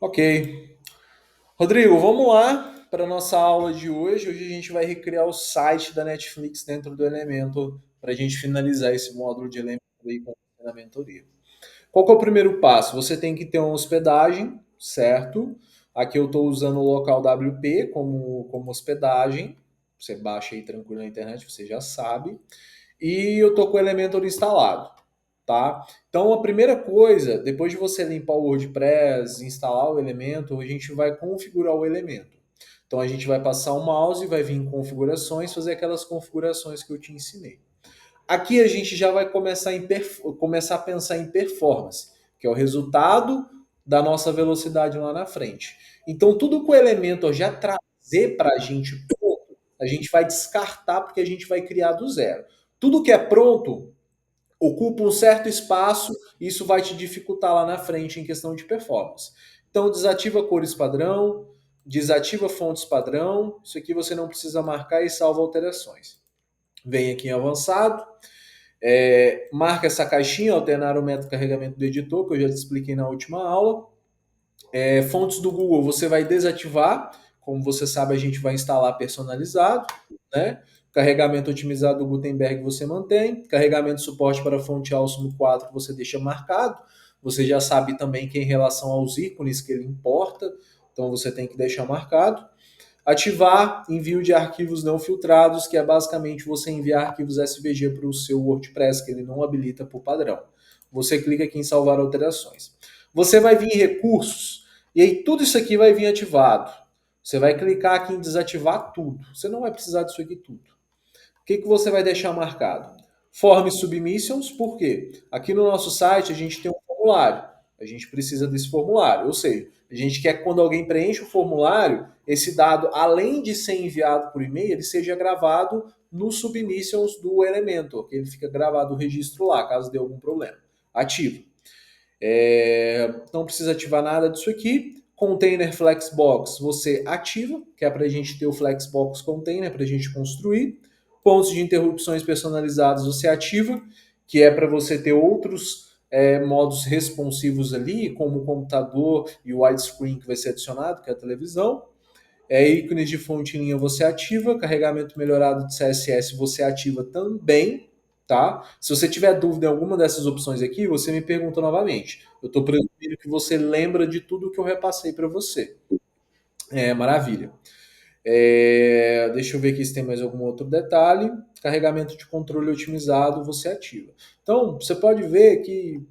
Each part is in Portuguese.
Ok. Rodrigo, vamos lá para a nossa aula de hoje. Hoje a gente vai recriar o site da Netflix dentro do Elementor para a gente finalizar esse módulo de Elementor aí com a mentoria. Qual que é o primeiro passo? Você tem que ter uma hospedagem, certo? Aqui eu estou usando o local WP como hospedagem. Você baixa aí tranquilo na internet, você já sabe. E eu estou com o Elementor instalado, tá? Então a primeira coisa, depois de você limpar o WordPress, instalar o Elementor, a gente vai configurar o Elementor. Então a gente vai passar o mouse, vai vir em configurações, fazer aquelas configurações que eu te ensinei. Aqui a gente já vai começar a pensar em performance, que é o resultado da nossa velocidade lá na frente. Então tudo que o Elementor já trazer para a gente vai descartar porque a gente vai criar do zero. Tudo que é pronto ocupa um certo espaço e isso vai te dificultar lá na frente em questão de performance. Então, desativa cores padrão, desativa fontes padrão, isso aqui você não precisa marcar e salva alterações. Vem aqui em avançado, marca essa caixinha, alternar o método de carregamento do editor, que eu já te expliquei na última aula. Fontes do Google você vai desativar, como você sabe, a gente vai instalar personalizado, né? Carregamento otimizado do Gutenberg você mantém. Carregamento suporte para fonte Alstom 4 você deixa marcado. Você já sabe também que em relação aos ícones que ele importa, então você tem que deixar marcado. Ativar envio de arquivos não filtrados, que é basicamente você enviar arquivos SVG para o seu WordPress, que ele não habilita por padrão. Você clica aqui em salvar alterações. Você vai vir em recursos, e aí tudo isso aqui vai vir ativado. Você vai clicar aqui em desativar tudo. Você não vai precisar disso aqui tudo. O que você vai deixar marcado? Form submissions, por quê? Aqui no nosso site a gente tem um formulário. A gente precisa desse formulário. Ou seja, a gente quer que quando alguém preenche o formulário, esse dado, além de ser enviado por e-mail, ele seja gravado no submissions do Elementor, que ele fica gravado o registro lá, caso dê algum problema. Ativo. Não precisa ativar nada disso aqui. Container Flexbox você ativa, que é para a gente ter o Flexbox Container para a gente construir. Pontos de interrupções personalizados você ativa, que é para você ter outros modos responsivos ali, como o computador e o widescreen que vai ser adicionado, que é a televisão. Ícones de fonte em linha você ativa, carregamento melhorado de CSS você ativa também, tá? Se você tiver dúvida em alguma dessas opções aqui, você me pergunta novamente. Eu estou presumindo que você lembra de tudo que eu repassei para você. Maravilha. Deixa eu ver aqui se tem mais algum outro detalhe. Carregamento de controle otimizado você ativa. Então, você pode ver que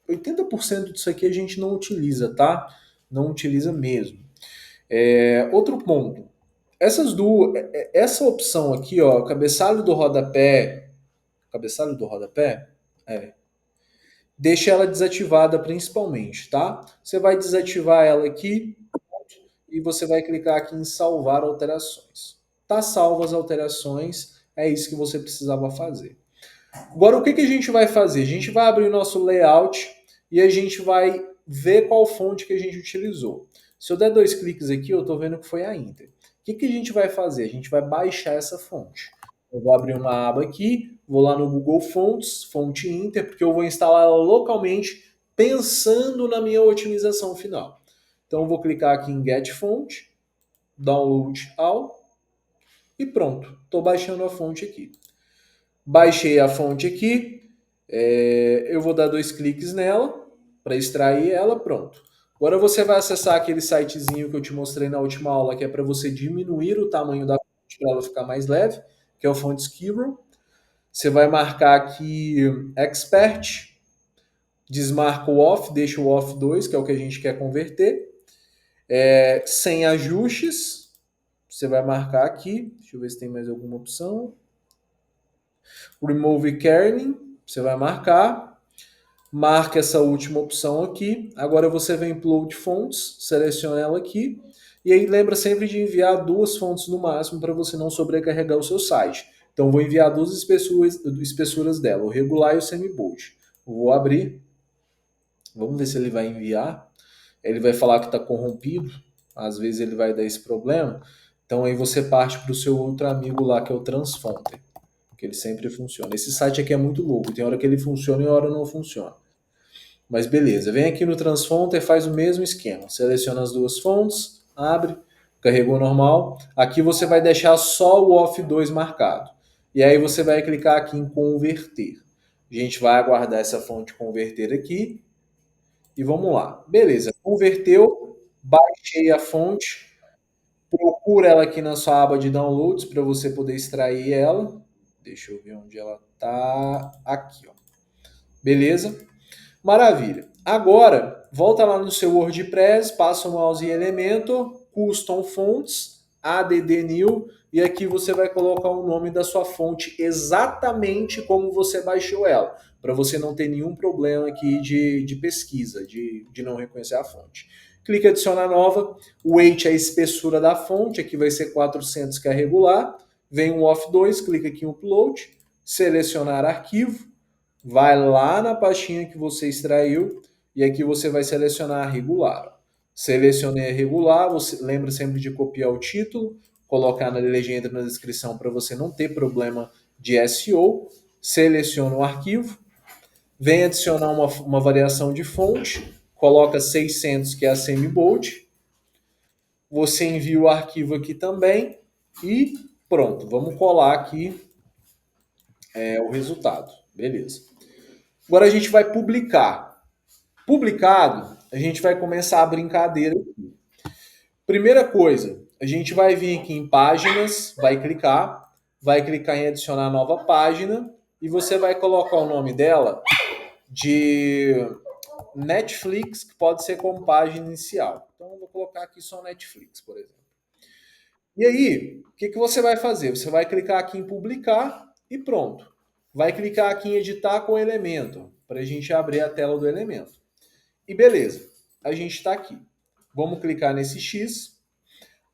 80% disso aqui a gente não utiliza, tá? Não utiliza mesmo. Outro ponto. Essa opção aqui, ó, cabeçalho do rodapé, é, deixa ela desativada principalmente, tá? Você vai desativar ela aqui e você vai clicar aqui em salvar alterações. Tá salvo as alterações, é isso que você precisava fazer. Agora, o que, que a gente vai fazer? A gente vai abrir o nosso layout e a gente vai ver qual fonte que a gente utilizou. Se eu der dois cliques aqui, eu estou vendo que foi a Inter. O que, que a gente vai fazer? A gente vai baixar essa fonte. Eu vou abrir uma aba aqui, vou lá no Google Fontes, fonte Inter, porque eu vou instalar ela localmente, pensando na minha otimização final. Então, eu vou clicar aqui em Get Fonte, Download All, e pronto. Estou baixando a fonte aqui. Baixei a fonte aqui, eu vou dar dois cliques nela para extrair ela, pronto. Agora você vai acessar aquele sitezinho que eu te mostrei na última aula, que é para você diminuir o tamanho da fonte para ela ficar mais leve, que é o Font Squirrel. Você vai marcar aqui Expert, desmarca o Off, deixa o Off 2, que é o que a gente quer converter. Sem ajustes, você vai marcar aqui, deixa eu ver se tem mais alguma opção. Remove kerning, você vai marca essa última opção aqui. Agora você vem em Upload Fonts, seleciona ela aqui. E aí lembra sempre de enviar duas fontes no máximo para você não sobrecarregar o seu site. Então vou enviar duas espessuras dela, o regular e o semi-bold. Vou abrir, vamos ver se ele vai enviar. Ele vai falar que está corrompido, às vezes ele vai dar esse problema. Então aí você parte para o seu outro amigo lá que é o Transfonter, que ele sempre funciona. Esse site aqui é muito louco, tem hora que ele funciona e hora não funciona. Mas beleza, vem aqui no Transfonter, faz o mesmo esquema. Seleciona as duas fontes, abre, carregou normal. Aqui você vai deixar só o Off2 marcado. E aí você vai clicar aqui em converter. A gente vai aguardar essa fonte converter aqui. E vamos lá. Beleza, converteu, baixei a fonte. Procura ela aqui na sua aba de downloads para você poder extrair ela. Deixa eu ver onde ela tá. Aqui, ó. Beleza? Maravilha. Agora, volta lá no seu WordPress, passa o mouse em Elementor, Custom Fonts, add new, e aqui você vai colocar o nome da sua fonte exatamente como você baixou ela, para você não ter nenhum problema aqui de pesquisa, de não reconhecer a fonte. Clique em adicionar nova, o weight é a espessura da fonte, aqui vai ser 400, que é regular, vem o Off2, clica aqui em upload, selecionar arquivo, vai lá na pastinha que você extraiu e aqui você vai selecionar regular. Selecionei regular, você lembra sempre de copiar o título, colocar na legenda na descrição para você não ter problema de SEO. Seleciona o arquivo, vem adicionar uma variação de fonte, coloca 600, que é a semi-bold. Você envia o arquivo aqui também e pronto, vamos colar aqui o resultado. Beleza. Agora a gente vai publicar. Publicado, a gente vai começar a brincadeira aqui. Primeira coisa, a gente vai vir aqui em páginas, vai clicar em adicionar nova página e você vai colocar o nome dela de Netflix, que pode ser como página inicial. Então eu vou colocar aqui só Netflix, por exemplo. E aí, o que você vai fazer? Você vai clicar aqui em publicar e pronto. Vai clicar aqui em editar com elemento, para a gente abrir a tela do elemento. E beleza, a gente está aqui. Vamos clicar nesse X.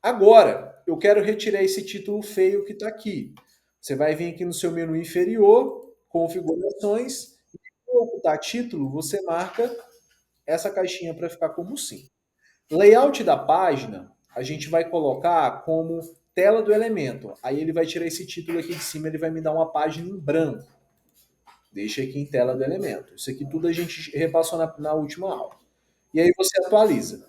Agora, eu quero retirar esse título feio que está aqui. Você vai vir aqui no seu menu inferior, configurações, e para ocultar título, você marca essa caixinha para ficar como sim. Layout da página, a gente vai colocar como tela do elemento. Aí ele vai tirar esse título aqui de cima, ele vai me dar uma página em branco. Deixa aqui em tela do elemento. Isso aqui tudo a gente repassou na última aula. E aí você atualiza.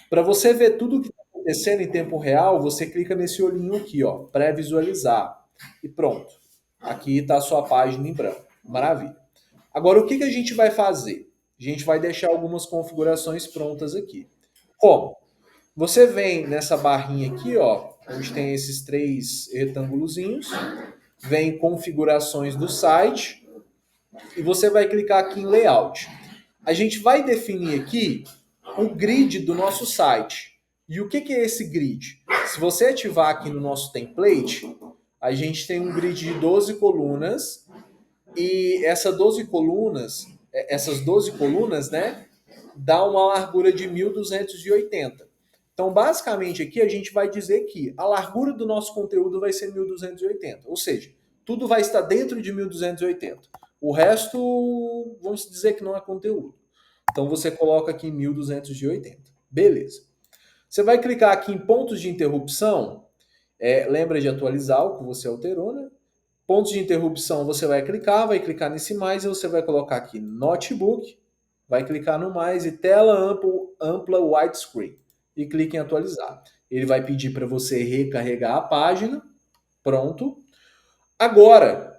Para você ver tudo o que está acontecendo em tempo real, você clica nesse olhinho aqui, ó, pré-visualizar. E pronto. Aqui está a sua página em branco. Maravilha. Agora, o que a gente vai fazer? A gente vai deixar algumas configurações prontas aqui. Como? Você vem nessa barrinha aqui, ó, onde tem esses três retângulozinhos, vem configurações do site e você vai clicar aqui em layout. A gente vai definir aqui o grid do nosso site. E o que é esse grid? Se você ativar aqui no nosso template, a gente tem um grid de 12 colunas e essas 12 colunas, né, dá uma largura de 1280. Então, basicamente aqui a gente vai dizer que a largura do nosso conteúdo vai ser 1280, ou seja, tudo vai estar dentro de 1280. O resto, vamos dizer que não é conteúdo. Então você coloca aqui 1280. Beleza. Você vai clicar aqui em pontos de interrupção. Lembra de atualizar o que você alterou, né? Pontos de interrupção você vai clicar nesse mais e você vai colocar aqui notebook, vai clicar no mais e tela ampla widescreen e clique em atualizar. Ele vai pedir para você recarregar a página. Pronto. Agora,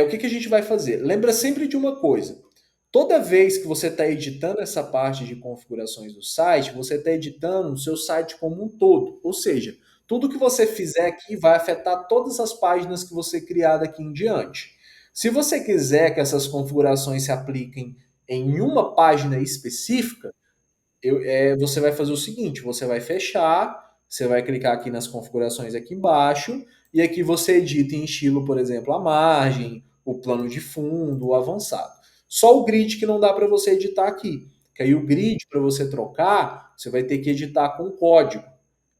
o que a gente vai fazer? Lembra sempre de uma coisa. Toda vez que você está editando essa parte de configurações do site, você está editando o seu site como um todo. Ou seja, tudo que você fizer aqui vai afetar todas as páginas que você criar daqui em diante. Se você quiser que essas configurações se apliquem em uma página específica, você vai fazer o seguinte: você vai fechar, você vai clicar aqui nas configurações aqui embaixo, e aqui você edita em estilo, por exemplo, a margem, o plano de fundo, o avançado. Só o grid que não dá para você editar aqui. Que aí o grid, para você trocar, você vai ter que editar com código.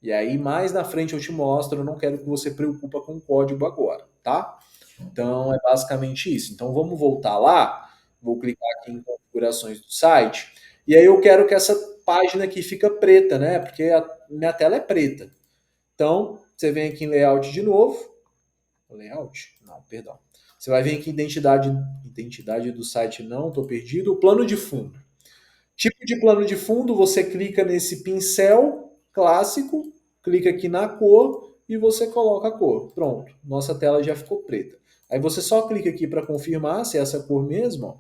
E aí mais na frente eu te mostro, eu não quero que você preocupa com código agora, tá? Então é basicamente isso. Então vamos voltar lá, vou clicar aqui em configurações do site, e aí eu quero que essa página aqui fica preta, né? Porque a minha tela é preta. Então, você vem aqui em layout de novo. Layout? Não, perdão. Você vai vir aqui em identidade do site, não, estou perdido. O plano de fundo. Tipo de plano de fundo, você clica nesse pincel clássico, clica aqui na cor e você coloca a cor. Pronto, nossa tela já ficou preta. Aí você só clica aqui para confirmar se é essa cor mesmo. Ó.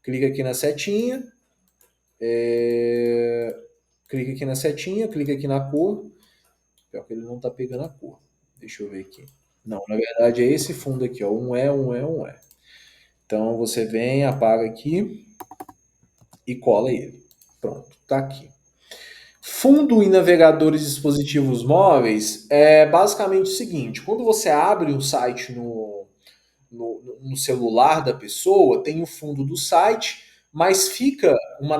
Clica aqui na setinha, clica aqui na setinha, clica aqui na cor. Pior que ele não está pegando a cor. Deixa eu ver aqui. Não, na verdade é esse fundo aqui, ó. Um é, um é, um é. Então você vem, apaga aqui e cola ele. Pronto, tá aqui. Fundo em navegadores e dispositivos móveis é basicamente o seguinte: quando você abre um site no celular da pessoa, tem o fundo do site, mas fica uma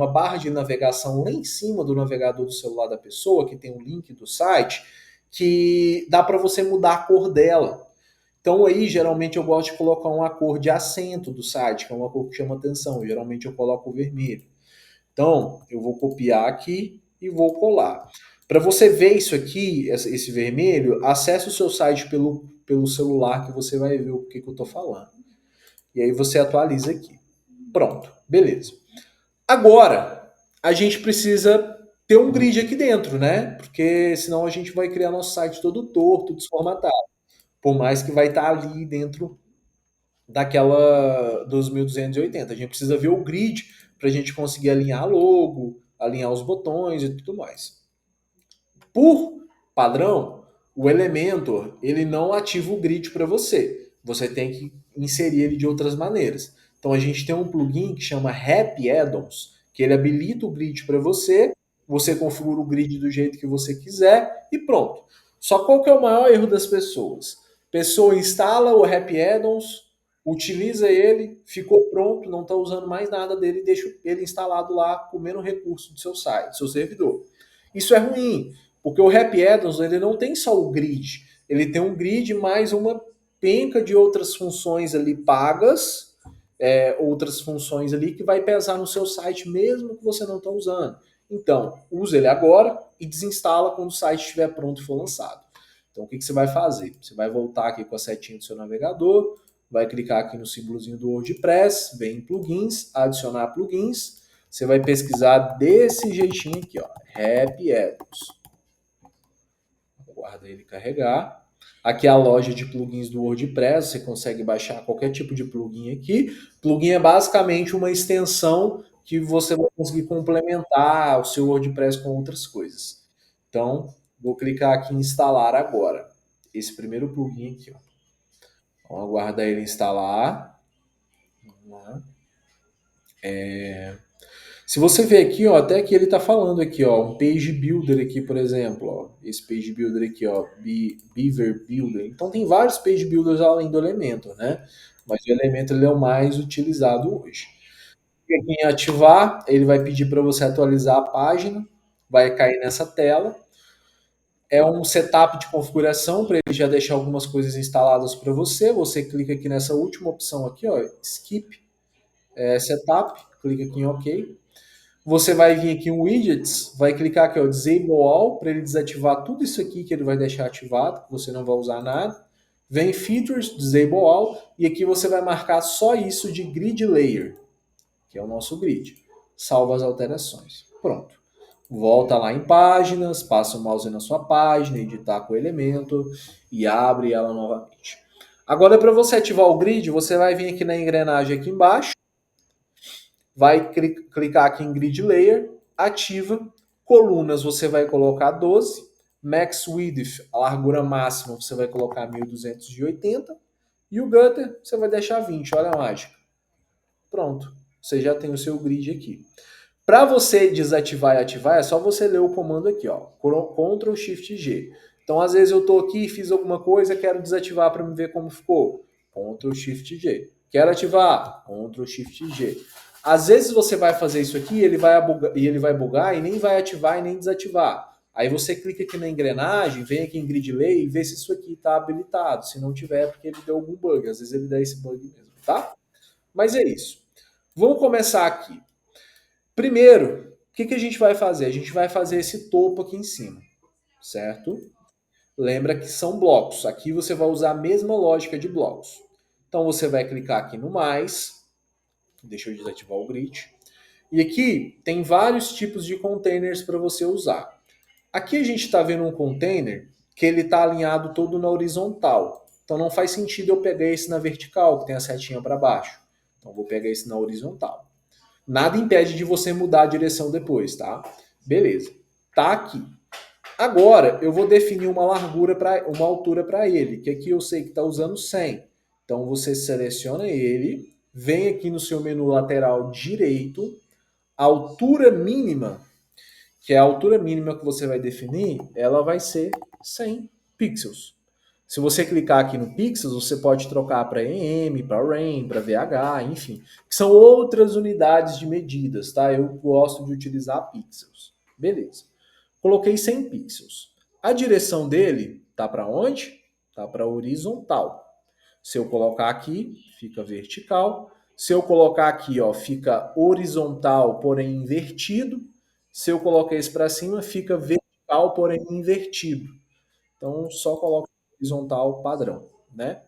barra de navegação lá em cima do navegador do celular da pessoa, que tem o link do site, que dá para você mudar a cor dela. Então aí, geralmente, eu gosto de colocar uma cor de acento do site, que é uma cor que chama atenção. Geralmente eu coloco o vermelho. Então, eu vou copiar aqui e vou colar. Para você ver isso aqui, esse vermelho, acesse o seu site pelo celular que você vai ver o que eu estou falando. E aí você atualiza aqui. Pronto, beleza. Agora, a gente precisa ter um grid aqui dentro, né? Porque senão a gente vai criar nosso site todo torto, desformatado. Por mais que vai estar ali dentro daquela dos 1280. A gente precisa ver o grid para a gente conseguir alinhar logo, alinhar os botões e tudo mais. Por padrão, o Elementor ele não ativa o grid para você. Você tem que inserir ele de outras maneiras. Então a gente tem um plugin que chama Happy Addons, que ele habilita o grid para você, você configura o grid do jeito que você quiser e pronto. Só qual que é o maior erro das pessoas? A pessoa instala o Happy Addons, utiliza ele, ficou pronto, não está usando mais nada dele e deixa ele instalado lá, comendo recurso do seu site, do seu servidor. Isso é ruim, porque o Happy Addons ele não tem só o grid, ele tem um grid mais uma penca de outras funções ali pagas, outras funções ali que vai pesar no seu site mesmo que você não está usando. Então, use ele agora e desinstala quando o site estiver pronto e for lançado. Então, o que você vai fazer? Você vai voltar aqui com a setinha do seu navegador, vai clicar aqui no símbolozinho do WordPress, vem em plugins, adicionar plugins, você vai pesquisar desse jeitinho aqui, ó, Happy Addons. Aguarda ele carregar. Aqui é a loja de plugins do WordPress, você consegue baixar qualquer tipo de plugin aqui. Plugin é basicamente uma extensão que você vai conseguir complementar o seu WordPress com outras coisas. Então, vou clicar aqui em instalar agora. Esse primeiro plugin aqui, ó. Vamos aguardar ele instalar. Vamos lá. Se você ver aqui, ó, até que ele está falando aqui, ó, um page builder aqui, por exemplo, ó, esse page builder aqui, ó, Beaver Builder. Então tem vários page builders além do Elementor, né? Mas o Elementor ele é o mais utilizado hoje. Aqui em ativar, ele vai pedir para você atualizar a página, vai cair nessa tela. É um setup de configuração para ele já deixar algumas coisas instaladas para você. Você clica aqui nessa última opção aqui, ó, Skip Setup, clica aqui em OK. Você vai vir aqui em Widgets, vai clicar aqui, ó, Disable All, para ele desativar tudo isso aqui que ele vai deixar ativado, que você não vai usar nada. Vem Features, Disable All, e aqui você vai marcar só isso de Grid Layer, que é o nosso grid. Salva as alterações. Pronto. Volta lá em páginas, passa o mouse na sua página, editar com o elemento e abre ela novamente. Agora, para você ativar o grid, você vai vir aqui na engrenagem aqui embaixo, vai clicar aqui em Grid Layer, ativa, colunas você vai colocar 12, Max Width, a largura máxima, você vai colocar 1280, e o Gutter você vai deixar 20, olha a mágica. Pronto, você já tem o seu grid aqui. Para você desativar e ativar, é só você ler o comando aqui, ó, Ctrl Shift G. Então, às vezes eu estou aqui, fiz alguma coisa, quero desativar para me ver como ficou. Ctrl Shift G. Quero ativar, Ctrl Shift G. Às vezes você vai fazer isso aqui, ele vai bugar e nem vai ativar e nem desativar. Aí você clica aqui na engrenagem, vem aqui em Grid Lay e vê se isso aqui está habilitado. Se não tiver, é porque ele deu algum bug. Às vezes ele dá esse bug mesmo, tá? Mas é isso. Vamos começar aqui. Primeiro, o que a gente vai fazer? A gente vai fazer esse topo aqui em cima, certo? Lembra que são blocos. Aqui você vai usar a mesma lógica de blocos. Então você vai clicar aqui no mais. Deixa eu desativar o grid. E aqui tem vários tipos de containers para você usar. Aqui a gente está vendo um container que ele está alinhado todo na horizontal. Então não faz sentido eu pegar esse na vertical, que tem a setinha para baixo. Então vou pegar esse na horizontal. Nada impede de você mudar a direção depois, tá? Beleza. Tá aqui. Agora eu vou definir uma largura para uma altura para ele, que aqui eu sei que está usando 100. Então você seleciona ele, vem aqui no seu menu lateral direito, a altura mínima, que é a altura mínima que você vai definir, ela vai ser 100 pixels. Se você clicar aqui no pixels, você pode trocar para EM, para REM, para VH, enfim, que são outras unidades de medidas, tá? Eu gosto de utilizar pixels. Beleza. Coloquei 100 pixels. A direção dele tá para onde? Tá para horizontal. Se eu colocar aqui, fica vertical. Se eu colocar aqui, ó, fica horizontal, porém invertido. Se eu colocar isso para cima, fica vertical, porém invertido. Então, só coloca horizontal padrão, né?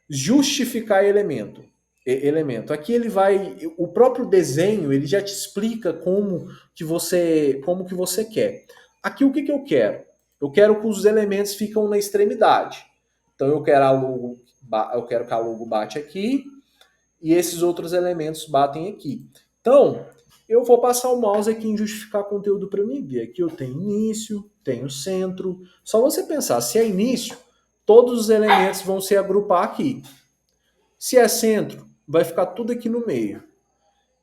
Justificar elemento. Elemento. Aqui ele vai, o próprio desenho, ele já te explica como que você quer. Aqui o que eu quero? Eu quero que os elementos ficam na extremidade. Então eu quero que a logo bate aqui e esses outros elementos batem aqui. Então, eu vou passar o mouse aqui em justificar conteúdo para mim ver. Aqui eu tenho início, tenho centro. Só você pensar, se é início, todos os elementos vão se agrupar aqui. Se é centro, vai ficar tudo aqui no meio.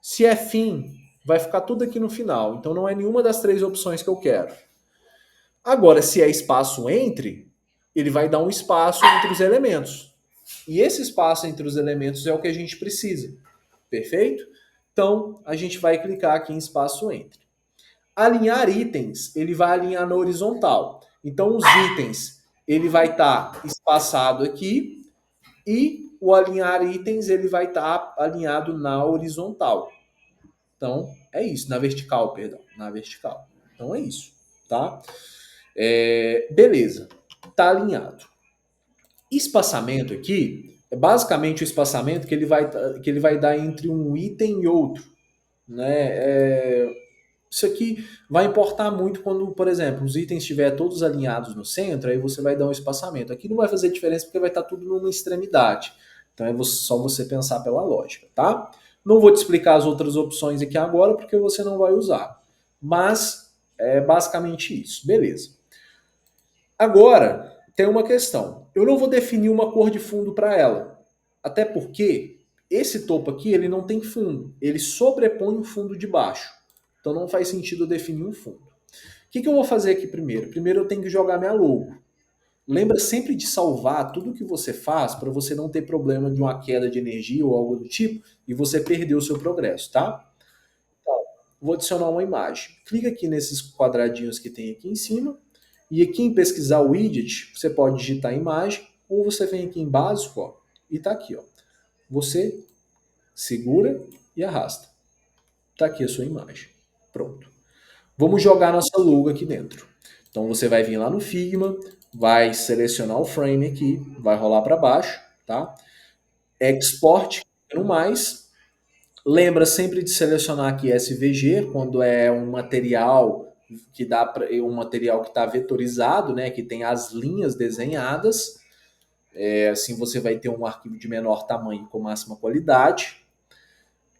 Se é fim, vai ficar tudo aqui no final. Então não é nenhuma das três opções que eu quero. Agora, se é espaço entre, ele vai dar um espaço entre os elementos. E esse espaço entre os elementos é o que a gente precisa. Perfeito? Então, a gente vai clicar aqui em espaço entre. Alinhar itens, ele vai alinhar na horizontal. Então, os itens, ele vai estar espaçado aqui e o alinhar itens, ele vai estar alinhado na horizontal. Então, é isso. Na vertical, perdão. Na vertical. Então, é isso. Tá? Beleza. Tá alinhado. Espaçamento aqui é basicamente o espaçamento que ele vai dar entre um item e outro. Né? Isso aqui vai importar muito quando, por exemplo, os itens estiverem todos alinhados no centro, aí você vai dar um espaçamento. Aqui não vai fazer diferença porque vai estar tudo numa extremidade. Então é só você pensar pela lógica, tá? Não vou te explicar as outras opções aqui agora porque você não vai usar. Mas é basicamente isso. Beleza. Agora, tem uma questão. Eu não vou definir uma cor de fundo para ela. Até porque esse topo aqui, ele não tem fundo. Ele sobrepõe o fundo de baixo. Então não faz sentido eu definir um fundo. O que eu vou fazer aqui primeiro? Primeiro eu tenho que jogar minha logo. Lembra sempre de salvar tudo que você faz para você não ter problema de uma queda de energia ou algo do tipo e você perder o seu progresso, tá? Então, vou adicionar uma imagem. Clica aqui nesses quadradinhos que tem aqui em cima e aqui em pesquisar o widget, você pode digitar imagem ou você vem aqui em básico, ó, e tá aqui, ó. Você segura e arrasta. Tá aqui a sua imagem. Pronto. Vamos jogar nossa logo aqui dentro. Então você vai vir lá no Figma, vai selecionar o frame aqui, vai rolar para baixo, tá? Export no mais. Lembra sempre de selecionar aqui SVG quando é um material que dá para um material que está vetorizado, né? Que tem as linhas desenhadas. Assim você vai ter um arquivo de menor tamanho com máxima qualidade.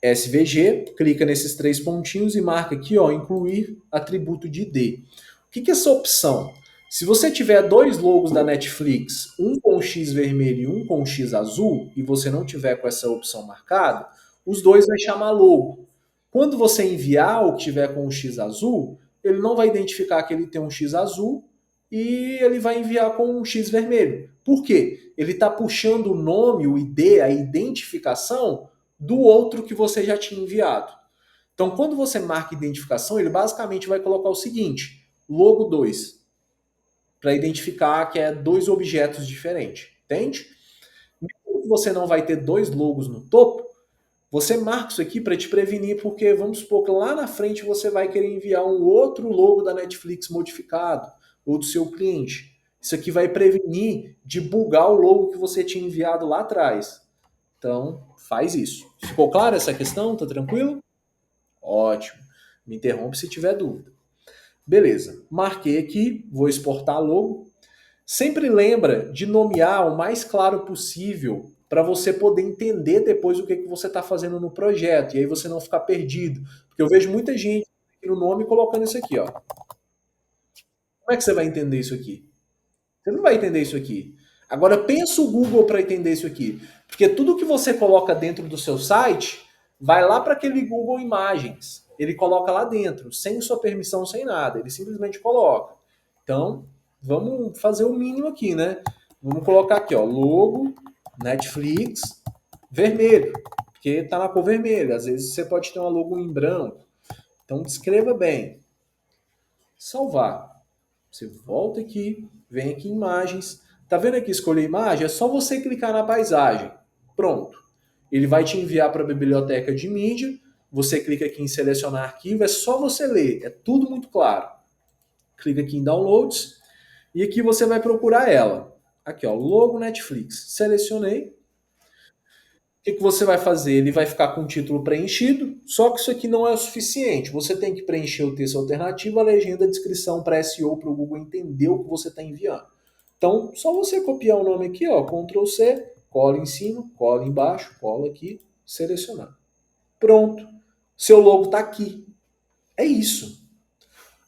SVG, clica nesses três pontinhos e marca aqui, ó, incluir atributo de ID. O que é essa opção? Se você tiver dois logos da Netflix, um com X vermelho e um com X azul, e você não tiver com essa opção marcada, os dois vai chamar logo. Quando você enviar o que tiver com o X azul, ele não vai identificar que ele tem um X azul e ele vai enviar com um X vermelho. Por quê? Ele está puxando o nome, o ID, a identificação do outro que você já tinha enviado. Então, quando você marca identificação, ele basicamente vai colocar o seguinte: logo 2, para identificar que é dois objetos diferentes. Entende? Mesmo que você não vai ter dois logos no topo, você marca isso aqui para te prevenir, porque vamos supor que lá na frente você vai querer enviar um outro logo da Netflix modificado, ou do seu cliente. Isso aqui vai prevenir de bugar o logo que você tinha enviado lá atrás. Então, faz isso. Ficou clara essa questão? Tá tranquilo? Ótimo. Me interrompe se tiver dúvida. Beleza. Marquei aqui, vou exportar logo. Sempre lembra de nomear o mais claro possível para você poder entender depois o que, que você está fazendo no projeto. E aí você não ficar perdido. Porque eu vejo muita gente no nome colocando isso aqui, ó. Como é que você vai entender isso aqui? Você não vai entender isso aqui. Agora pensa o Google para entender isso aqui. Porque tudo que você coloca dentro do seu site vai lá para aquele Google Imagens. Ele coloca lá dentro, sem sua permissão, sem nada. Ele simplesmente coloca. Então, vamos fazer o mínimo aqui, né? Vamos colocar aqui, ó, logo, Netflix, vermelho. Porque tá na cor vermelha. Às vezes você pode ter uma logo em branco. Então, descreva bem. Salvar. Você volta aqui, vem aqui em imagens. Tá vendo aqui escolher imagem? É só você clicar na paisagem. Pronto. Ele vai te enviar para a biblioteca de mídia. Você clica aqui em selecionar arquivo, é só você ler. É tudo muito claro. Clica aqui em downloads e aqui você vai procurar ela. Aqui, ó, logo Netflix. Selecionei. O que você vai fazer? Ele vai ficar com o título preenchido, só que isso aqui não é o suficiente. Você tem que preencher o texto alternativo, a legenda, a descrição para SEO, para o Google entender o que você está enviando. Então, só você copiar o nome aqui, ó, Ctrl C, cola em cima, cola embaixo, cola aqui, selecionar. Pronto. Seu logo está aqui. É isso.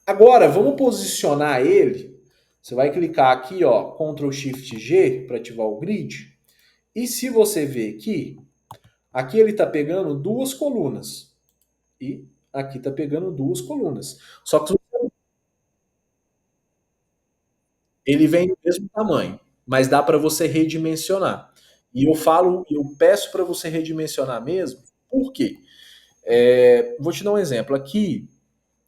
Agora, vamos posicionar ele. Você vai clicar aqui, ó, Ctrl Shift G para ativar o grid. E se você ver aqui ele está pegando duas colunas. E aqui está pegando duas colunas. Só que ele vem do mesmo tamanho, mas dá para você redimensionar. E eu peço para você redimensionar mesmo, por quê? Vou te dar um exemplo. Aqui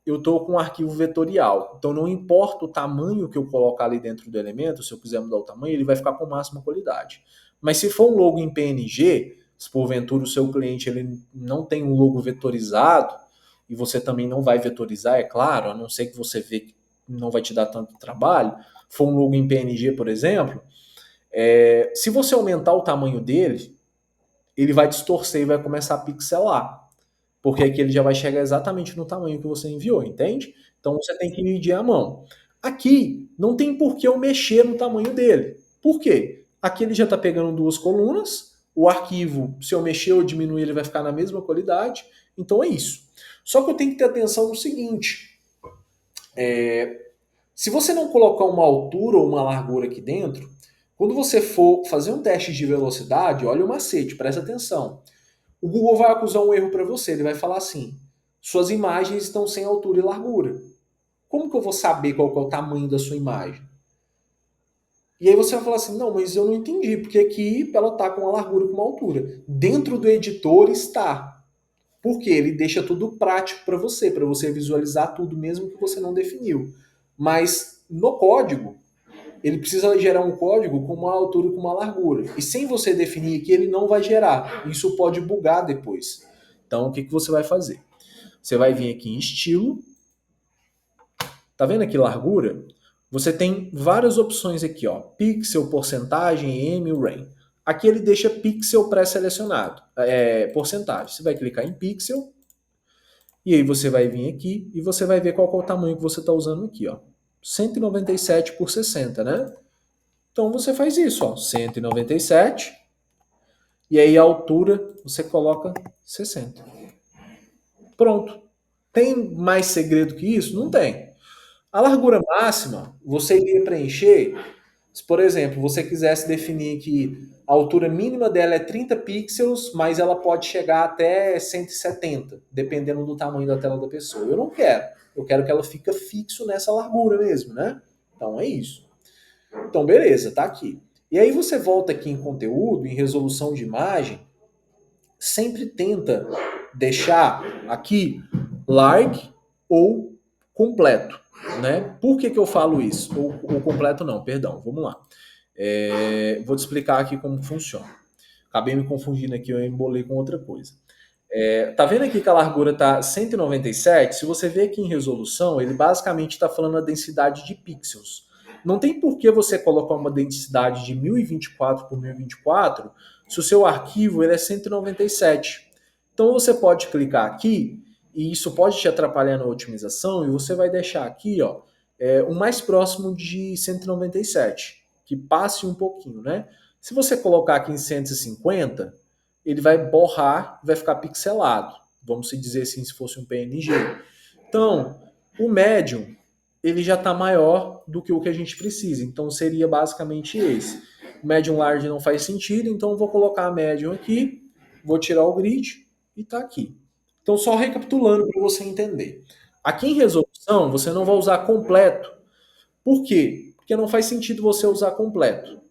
eu estou com um arquivo vetorial, então não importa o tamanho que eu colocar ali dentro do elemento, se eu quiser mudar o tamanho, ele vai ficar com máxima qualidade. Mas se for um logo em PNG, se porventura o seu cliente ele não tem um logo vetorizado, e você também não vai vetorizar, é claro, a não ser que você vê que não vai te dar tanto trabalho, for um logo em PNG, por exemplo, se você aumentar o tamanho dele, ele vai distorcer e vai começar a pixelar. Porque aqui ele já vai chegar exatamente no tamanho que você enviou, entende? Então você tem que medir a mão. Aqui não tem por que eu mexer no tamanho dele. Por quê? Aqui ele já está pegando duas colunas, o arquivo, se eu mexer ou diminuir, ele vai ficar na mesma qualidade. Então é isso. Só que eu tenho que ter atenção no seguinte: se você não colocar uma altura ou uma largura aqui dentro, quando você for fazer um teste de velocidade, olha o macete, presta atenção. O Google vai acusar um erro para você. Ele vai falar assim: suas imagens estão sem altura e largura. Como que eu vou saber qual que é o tamanho da sua imagem? E aí você vai falar assim: não, mas eu não entendi, porque aqui ela está com uma largura e com uma altura. Dentro do editor está. Porque ele deixa tudo prático para você visualizar tudo mesmo que você não definiu. Mas no código, ele precisa gerar um código com uma altura e com uma largura. E sem você definir aqui, ele não vai gerar. Isso pode bugar depois. Então, o que você vai fazer? Você vai vir aqui em estilo. Tá vendo aqui largura? Você tem várias opções aqui, ó. Pixel, porcentagem, M, RAIN. Aqui ele deixa pixel pré-selecionado, porcentagem. Você vai clicar em pixel e aí você vai vir aqui e você vai ver qual é o tamanho que você está usando aqui, ó. 197 por 60, né? Então você faz isso, ó, 197 e aí a altura você coloca 60. Pronto. Tem mais segredo que isso? Não tem. A largura máxima, você iria preencher, se por exemplo, você quisesse definir que a altura mínima dela é 30 pixels, mas ela pode chegar até 170, dependendo do tamanho da tela da pessoa. Eu não quero. Eu quero que ela fique fixo nessa largura mesmo, né? Então é isso. Então beleza, tá aqui. E aí você volta aqui em conteúdo, em resolução de imagem, sempre tenta deixar aqui large ou completo, né? Por que eu falo isso? Ou completo não, perdão, vamos lá. Vou te explicar aqui como funciona. Acabei me confundindo aqui, eu embolei com outra coisa. Tá vendo aqui que a largura tá 197? Se você ver aqui em resolução, ele basicamente está falando a densidade de pixels. Não tem por que você colocar uma densidade de 1024 por 1024 se o seu arquivo ele é 197. Então você pode clicar aqui e isso pode te atrapalhar na otimização, e você vai deixar aqui, ó, o mais próximo de 197, que passe um pouquinho, né? Se você colocar aqui em 150, ele vai borrar, vai ficar pixelado. Vamos se dizer assim, se fosse um PNG. Então, o médium, ele já está maior do que o que a gente precisa. Então, seria basicamente esse. O médium large não faz sentido, então eu vou colocar a médium aqui, vou tirar o grid e está aqui. Então, só recapitulando para você entender. Aqui em resolução, você não vai usar completo. Por quê? Porque não faz sentido você usar completo.